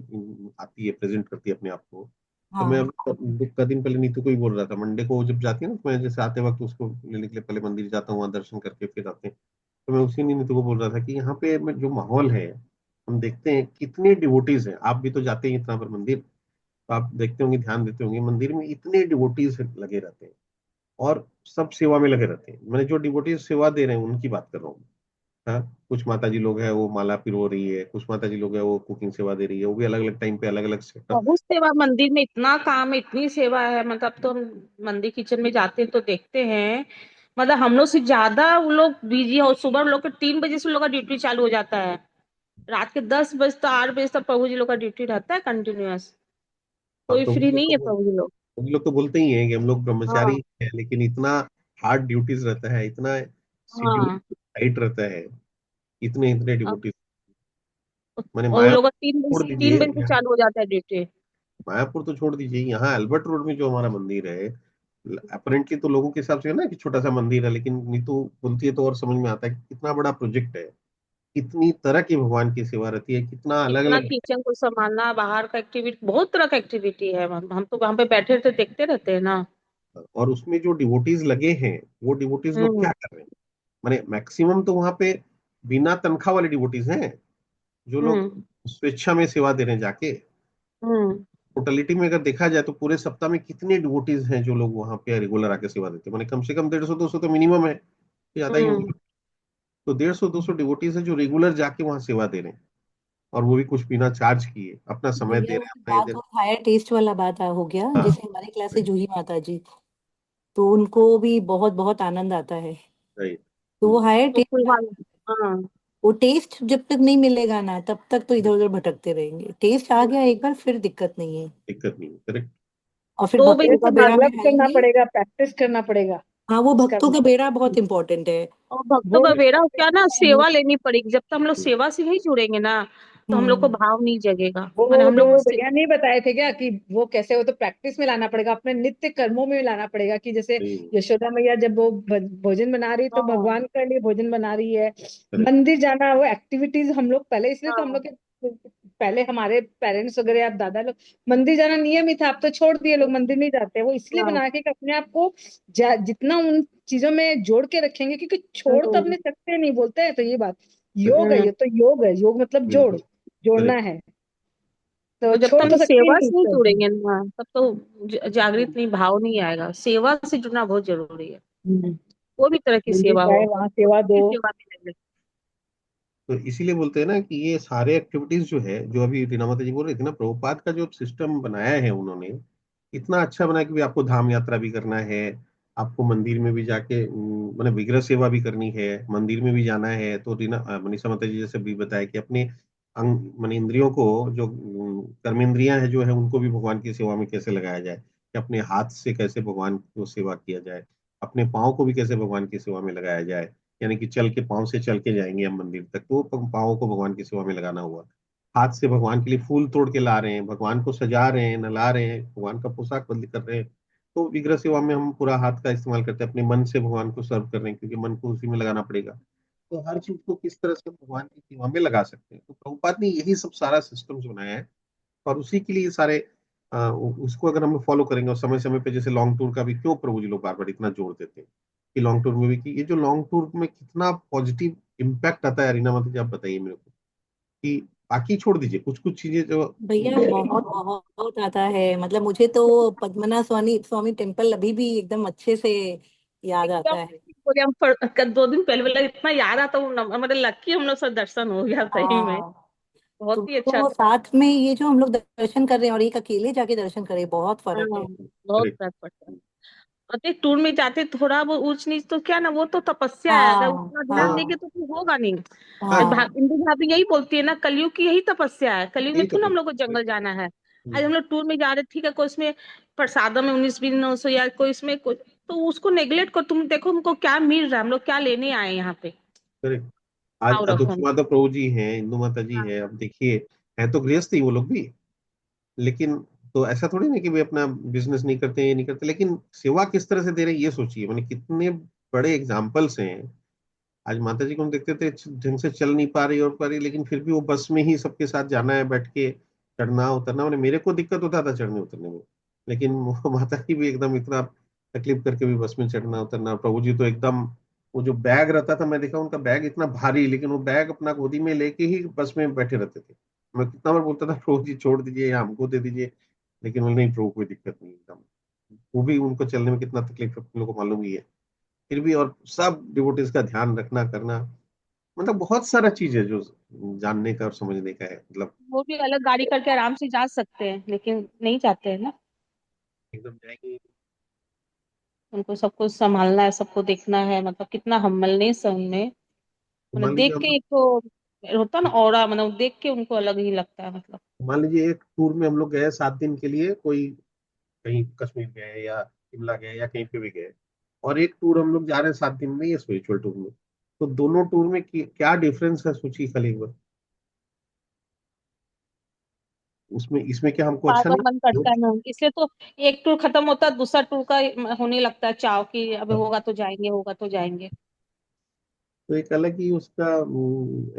आती है, प्रेजेंट करती है अपने आप को। तो मैं हाँ, अभी का दिन पहले नीतू को ही बोल रहा था, मंडे को जब जाती है ना, तो मैं जैसे आते वक्त उसको लेने के लिए पहले मंदिर जाता हूँ, वहाँ दर्शन करके फिर आते हैं। तो मैं उसी दिन नीतू को बोल रहा था कि यहाँ पे जो माहौल है, हम देखते हैं कितने डिवोटीज हैं, आप भी तो जाते हैं इतना पर मंदिर, तो आप देखते होंगे, ध्यान देते होंगे, मंदिर में इतने डिवोटीज लगे रहते हैं, और सब सेवा में लगे रहते हैं। मैंने जो डिवोटीज सेवा दे रहे हैं उनकी बात कर रहा हूँ। हाँ, कुछ माता जी लोग हैं वो माला पिरो रही है, कुछ माता जी लोग हैं वो कुकिंग सेवा दे रही है, वो भी अलग अलग टाइम पे अलग अलग सेटअप। बहुत सेवा मंदिर में, इतना काम है, इतनी सेवा है, मतलब तो हम मंदिर किचन में जाते हैं तो देखते हैं, मतलब हम लोग से ज्यादा वो लोग बिजी हो। सुबह हम लोग के 3 बजे से उन लोग का ड्यूटी चालू हो जाता है, रात के 10 बजे तक 8 बजे तक प्रभु जी लोग का ड्यूटी रहता है कंटिन्यूअस। हाँ, कोई फ्री नहीं है प्रभु जी लोग। प्रभु जी लोग तो बोलते ही हैं कि हम लोग ब्रह्मचारी हाँ हैं, लेकिन इतना हार्ड ड्यूटीज रहता है, इतना शेड्यूल हाँ। टाइट रहता है, इतने इतने अब- डिवोटीज। मैंने और उन मायापुर लोग का तीन छोड़ बजे तीन दीजिए, बजे से चालू हो जाता है ड्यूटी। मायापुर तो छोड़ दीजिए, यहाँ अल्बर्ट रोड में जो हमारा मंदिर है, अपेरेंटली तो लोगों के हिसाब से है ना कि छोटा सा मंदिर है, लेकिन नीतू बोलती है तो और समझ में आता है कि कितना बड़ा प्रोजेक्ट है, कितनी तरह की भगवान की सेवा रहती है, कितना अलग कितना अलग। किचन को संभालना, बाहर का एक्टिविटी, बहुत तरह का एक्टिविटी है। हम तो वहां पे बैठे रहते देखते रहते हैं ना। और उसमें जो डिवोटीज लगे हैं, वो डिवोटीज लोग हम्म क्या कर रहे हैं? माने मैक्सिमम तो वहां पे बिना तनख्वाह वाले डिवोटीज हैं, जो लोग हम्म स्वेच्छा में सेवा दे रहे हैं जाके। हम्म टोटलिटी में अगर देखा जाए तो पूरे सप्ताह में कितने डिवोटीज हैं जो लोग वहां पे रेगुलर आके सेवा देते हैं? माने कम से कम 150-200 तो मिनिमम है, ज्यादा ही हम्म। होगी। तो 150-200 डिवोटीज हैं जो रेगुलर जाके वहां सेवा दे रहे हैं, और वो भी कुछ बिना चार्ज किए अपना समय दे भैया रहे वो हैं, अपना ये दे बात रहे वो हायर टेस्ट वाला बात हो गया, हैं। हाँ, जैसे हमारी क्लास से जूही माता जी, तो उनको भी बहुत बहुत आनंद आता है। राइट। तो वो हायर तो टेस्ट, कोई वाला, हाँ। वो टेस्ट जब तक नहीं मिलेगा ना तब तक तो इधर उधर भटकते रहेंगे। टेस्ट आ गया एक बार फिर दिक्कत नहीं है। दिक्कत नहीं, करेक्ट। और फिर 2 बजे भक्तों का से बेड़ा में डेवलप करना आएंगे। पड़ेगा, प्रैक्टिस करना पड़ेगा हाँ, वो इसका भक्तों भी। का बेड़ा बहुत इंपॉर्टेंट है। और भक्तों वो का बेड़ा क्या ना, नहीं, सेवा लेनी पड़ेगी। जब तक हम लोग सेवा से नहीं जुड़ेंगे ना, तो हम लोग को हम्म। भाव नहीं जगेगा। मैंने वो हम जो लोग को भैया नहीं बताए थे क्या कि वो कैसे, वो तो प्रैक्टिस में लाना पड़ेगा, अपने नित्य कर्मों में लाना पड़ेगा। कि जैसे यशोदा मैया जब वो भोजन बना रही तो हाँ भगवान के लिए भोजन बना रही है। करेक्ट। मंदिर जाना, वो एक्टिविटीज हम लोग पहले, इसलिए तो हम हाँ। लोग के पहले हमारे पेरेंट्स वगैरह या दादा लोग मंदिर जाना नियम ही था। अब तो छोड़ दिए, लोग मंदिर नहीं जाते। वो इसलिए हाँ। बना के कि अपने आप को जितना उन चीजों में जोड़ के रखेंगे, क्योंकि छोड़ तो हम्म अपने सकते नहीं, बोलते हैं तो ये बात। योग है हम्म। ये तो, योग है, योग मतलब जोड़, बिल्कुल। जोड़ना करेक्ट। है। तो और जब तक छोड़ हम तो लोग सकते सेवा नहीं से नहीं इसको। जुड़ेंगे ना, तब तो जागृत नहीं, भाव नहीं आएगा। सेवा से जुड़ना बहुत जरूरी है। हम्म। कोई भी तरह की मंदिर सेवा हो, जाए, वहां सेवा दो। की सेवा में लगे। तो इसीलिए बोलते हैं ना कि ये सारे एक्टिविटीज जो है, जो अभी रीना माता जी बोल रही थी ना, प्रभुपाद का जो सिस्टम बनाया है उन्होंने, इतना अच्छा बनाया कि भी आपको धाम यात्रा भी करना है, आपको मंदिर में भी जाके मैंने विग्रह सेवा भी करनी है, मंदिर में भी जाना है, तो रीना मनीषा माता जी जैसे भी बताया कि अपने अंग माने इंद्रियों को, जो कर्मेंद्रियां है जो है, उनको भी भगवान की सेवा में कैसे लगाया जाए, कि अपने हाथ से कैसे भगवान को सेवा किया जाए, अपने पाँव को भी कैसे भगवान की सेवा में लगाया जाए। यानी कि चल के, पाँव से चल के जाएंगे हम मंदिर तक, तो पाँव को भगवान की सेवा में लगाना हुआ। हाथ से भगवान के लिए फूल तोड़ के ला रहे हैं, भगवान को सजा रहे हैं, नला रहे हैं, भगवान का पोशाक बदली कर रहे हैं। तो विग्रह सेवा में हम पूरा हाथ का इस्तेमाल करते हैं, अपने मन से भगवान को सर्व कर रहे हैं, क्योंकि मन को उसी में लगाना पड़ेगा। तो हर चीज को किस तरह से भगवान की सेवा में लगा सकते हैं, तो प्रभुपाद ने यही सब सारा सिस्टम बनाया है। और उसी के लिए ये सारे उसको अगर हम लोग फॉलो करेंगे, और समय समय पे, जैसे लॉन्ग टूर का भी क्यों प्रभु जी लोग बार बार इतना जोर देते हैं कि लॉन्ग टूर में भी, कि ये जो लॉन्ग टूर में कितना पॉजिटिव इम्पैक्ट आता है, अरीना माता जी आप बताइए मेरे को, कि बाकी छोड़ दीजिए, कुछ कुछ चीजें जो भैया बहुत बहुत आता है, मतलब मुझे तो पद्मनाभ स्वामी स्वामी टेम्पल अभी भी एकदम अच्छे से याद आता एकदम है। बोले हम 2 दिन पहले बोला, इतना याद आता हूँ, हमारे लक्की हम लोग से दर्शन हो गया सही में। हाँ, तो बहुत ही अच्छा वो था। साथ में ये जो हम लोग दर्शन कर रहे हैं और एक अकेले जाके दर्शन कर रहे हैं, बहुत हाँ, फर्क है। बहुत करेक्ट। फर्क पड़ता है। और देख, टूर में जाते थोड़ा वो ऊंच नीच तो क्या ना, वो तो तपस्या है, अगर हाँ उतना ध्यान हाँ देंगे तो फिर होगा नहीं। आज हाँ। इंदु भाभी यही बोलती है ना, कलयुग की यही तपस्या है। कलयुग में यही थोड़ा ना हम तो। लोग को जंगल जाना है। आज हम लोग टूर में जा रहे, ठीक है, कोई इसमें प्रसादों में 19-20 900 या कोई इसमें कोई, तो उसको नेग्लेक्ट कर, तुम देखो हमको क्या मिल रहा है, हम लोग क्या लेने आए हैं यहाँ पे। करेक्ट। आज आओ रखो अदुक्षी हम। माता प्रभु जी हैं, इंदु माता जी हाँ है, अब देखिए, है तो गृहस्थ ही वो लोग भी, लेकिन तो ऐसा थोड़ी ना कि वे अपना बिजनेस नहीं करते, ये नहीं करते, लेकिन सेवा किस तरह से दे रहे हैं ये सोचिए, मैंने कितने बड़े एग्जाम्पल्स हैं। आज माता जी को हम देखते थे ढंग से चल नहीं पा रही और पा रही, लेकिन फिर भी वो बस में ही सबके साथ जाना है, बैठ के चढ़ना उतरना, मैंने मेरे को दिक्कत होता था चढ़ने उतरने में, लेकिन वो माता जी भी एकदम इतना तकलीफ करके भी बस में चढ़ना उतरना। प्रभु जी तो एकदम, वो जो बैग रहता था, मैं देखा उनका बैग इतना भारी, लेकिन वो बैग अपना गोदी में लेके ही बस में बैठे रहते थे। मैं कितना बार बोलता था प्रभु जी छोड़ दीजिए या हमको दे दीजिए, लेकिन बोले नहीं प्रभु कोई दिक्कत नहीं एकदम। वो भी उनको चलने में कितना तकलीफ है, तुम लोग को मालूम ही है, फिर भी, और सब डिवोटीज का ध्यान रखना करना। मतलब बहुत सारा चीज है जो जानने का और समझने का है, मतलब वो भी अलग गाड़ी करके आराम से जा सकते हैं, लेकिन नहीं जाते हैं ना। एकदम जाएंगे। उनको सब कुछ संभालना है, सबको देखना है, मतलब कितना हम्बलनेस है उनमें। मतलब मान लीजिए देख हम के एक तो होता ना ऑरा, मतलब देख के उनको अलग ही लगता है मतलब। मान लीजिए एक टूर में हम लोग गए 7 दिन के लिए, कोई कहीं कश्मीर गए या शिमला गए या कहीं पे भी गए, और एक टूर हम लोग जा रहे हैं 7 दिन में, ये स्पिरिचुअल टूर में, तो दोनों टूर में क्या डिफरेंस है, सोचिए खाली एक बार। उसमें इसमें क्या हमको बार अच्छा बार नहीं मन करता है ना, इसलिए तो एक टूर खत्म होता है, दूसरा टूर का होने लगता है चाव कि अब होगा तो जाएंगे, होगा तो जाएंगे। तो एक अलग ही उसका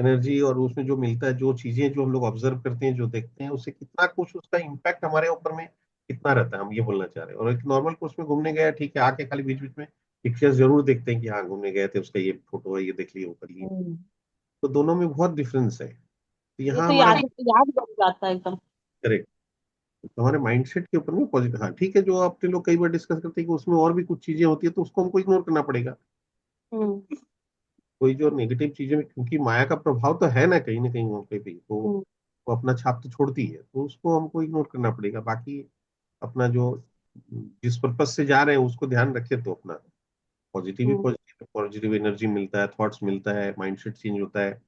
एनर्जी, और उसमें जो मिलता है, जो चीजें जो हम लोग ऑब्जर्व करते हैं, जो देखते हैं, उससे कितना कुछ उसका इम्पैक्ट हमारे ऊपर में कितना रहता है, हम ये बोलना चाह रहे हैं। और एक नॉर्मल कोर्स में घूमने गया, ठीक है, आके खाली बीच बीच में पिक्चर्स जरूर देखते हैं कि हाँ घूमने गए थे, उसका ये फोटो है, ये देख लिए, वो कर लिए। हम्म। तो दोनों में बहुत डिफरेंस है। तो ये यहाँ तो हमारा याद याद बन जाता है एकदम। करेक्ट, तो हमारे माइंडसेट के ऊपर में पॉजिटिव, हाँ ठीक है, जो आपने लोग कई बार डिस्कस करते हैं कि उसमें और भी कुछ चीजें होती है, तो उसको हमको इग्नोर करना पड़ेगा। हम्म। कोई जो नेगेटिव चीजें, क्योंकि माया का प्रभाव तो है ना कहीं वहाँ पे भी, तो हम्म। वो अपना छाप तो छोड़ती है, तो उसको हमको इग्नोर करना पड़ेगा। बाकी अपना जो जिस पर्पज से जा रहे हैं उसको ध्यान रखे, तो अपना पॉजिटिव ही हम्म। पॉजिटिव पॉजिटिव एनर्जी मिलता है, थॉट्स मिलता है, माइंडसेट चेंज होता है।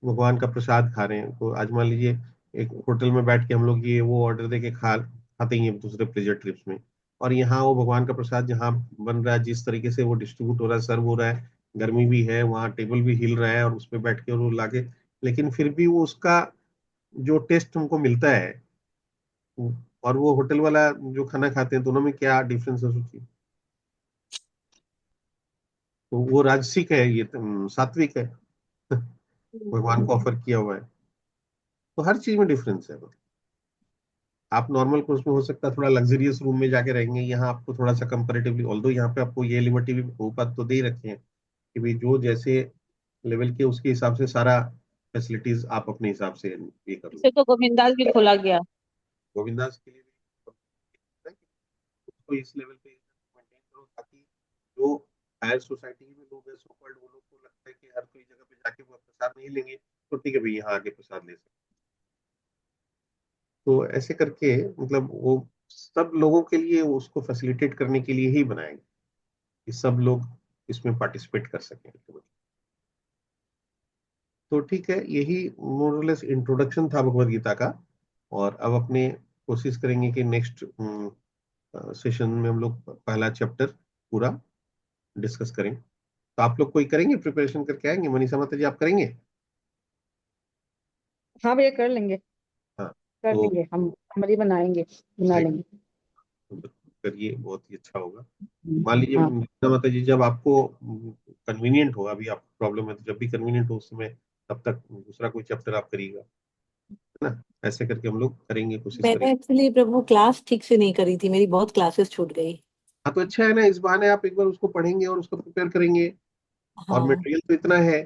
भगवान का प्रसाद खा रहे हैं, तो आज मान लीजिए एक होटल में बैठ के हम लोग ये वो ऑर्डर दे के खाते ही हैं दूसरे प्लेजर ट्रिप्स में, और यहाँ वो भगवान का प्रसाद जहाँ बन रहा है, जिस तरीके से वो डिस्ट्रीब्यूट हो रहा है, सर्व हो रहा है, गर्मी भी है, वहाँ टेबल भी हिल रहा है, और उस पर बैठ के और वो लाके, लेकिन फिर भी वो उसका जो टेस्ट हमको मिलता है, और वो होटल वाला जो खाना खाते हैं, दोनों में क्या डिफरेंस है सोचिए। तो वो राजसिक है, ये सात्विक है, भगवान को ऑफर किया हुआ है। तो हर चीज में डिफरेंस है। आप नॉर्मल कोर्स में हो सकता है थोड़ा लग्जरियस रूम में जाके रहेंगे, यहाँ आपको थोड़ा सा कंपेरेटिवली, ऑल्दो यहाँ पे आपको ये लिबर्टी भी ऊपर तो दे ही रखे हैं कि भाई जो जैसे लेवल के उसके हिसाब से सारा फैसिलिटीज आप अपने हिसाब से ये कर लो। इसे तो गोविंदास भी खोला गया। गोविंदास के लिए भी है कि उसको इस लेवल पे मेंटेन करो, ताकि जो हायर सोसाइटी में लोग हैं, सो कॉल्ड, वो लोग को लगता है कि हर कोई जगह पे जाके वो प्रसाद नहीं लेंगे, तो ठीक है भाई यहाँ आके प्रसाद ले सकते। तो ऐसे करके मतलब वो सब लोगों के लिए, उसको फैसिलिटेट करने के लिए ही बनाया गया कि सब लोग इसमें पार्टिसिपेट कर सकें। तो ठीक है, यही मोरलेस इंट्रोडक्शन था भगवत गीता का। और अब अपने कोशिश करेंगे कि नेक्स्ट सेशन में हम लोग पहला चैप्टर पूरा डिस्कस करें। तो आप लोग कोई करेंगे, प्रिपरेशन करके आएंगे, मनीषा माता जी आप करेंगे? हाँ भैया, कर लेंगे। हाँ, कर तो लेंगे, हम हमारी बनाएंगे, बना लेंगे। करिए, बहुत ही अच्छा होगा। मान लीजिए हाँ। मनीषा माता जी, जब आपको कन्वीनियंट हो, अभी आपको प्रॉब्लम है, तो जब भी कन्वीनियंट हो उस समय, तब तक दूसरा कोई चैप्टर आप करिएगा, है ना। ऐसे करके हम लोग करेंगे, कोशिश मैंने करेंगे। एक्चुअली प्रभु क्लास ठीक से नहीं करी थी, मेरी बहुत क्लासेस छूट गई। हाँ, तो अच्छा है ना, इस बहाने आप एक बार उसको पढ़ेंगे और उसको प्रिपेयर करेंगे, और हाँ, मटेरियल तो इतना है।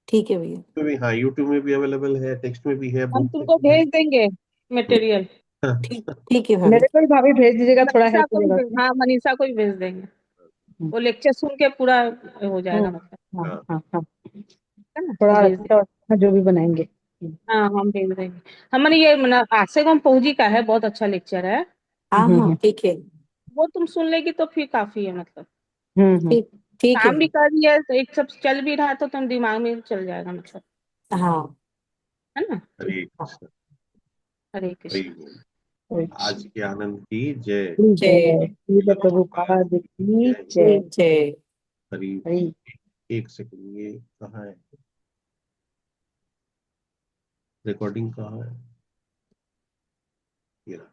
ठीक है भैया। तो भी हाँ, यूट्यूब में भी अवेलेबल है, टेक्स्ट में भी है, हम बुक तुमको में भेज देंगे मटेरियल। ठीक ठीक है भाभी। मेरे को भी भाभी भेज दीजिएगा, थोड़ा मनीषा हेल्प हो को जाएगा भी उसमें। हाँ, मनीषा को भी भेज देंगे। हम्म। वो लेक्चर सुन के पूरा हो जाएगा मतलब। हाँ हाँ, हाँ हाँ। है ना, वो थोड़ा भेज देंगे। अच्छा अच्छा जो भी बनाएंगे। हाँ, हम भेज देंगे। हमारे ये आसेगम पहुंची का है, बहुत अच्छा लेक्चर है। हाँ हाँ, हम्म। ठीक है। वो तुम सुन लेगी तो फिर काफी है मतलब। हम्म। ठीक ठीक है काम भी भाभी। कर रही है तो एक सब चल भी रहा है तो तुम दिमाग में चल जाएगा मतलब। हाँ। है ना। हरे हाँ। कृष्ण, हरे हरि कृष्ण। बोल। आज अच्छा। के आनंद की जय। जय। जय श्रील श्रील प्रभुपाद प्रभुपाद की की जय। जय। जय। हरि बोल। हरि। एक सेकंड, ये कहाँ है, रिकॉर्डिंग कहाँ है, ये रहा।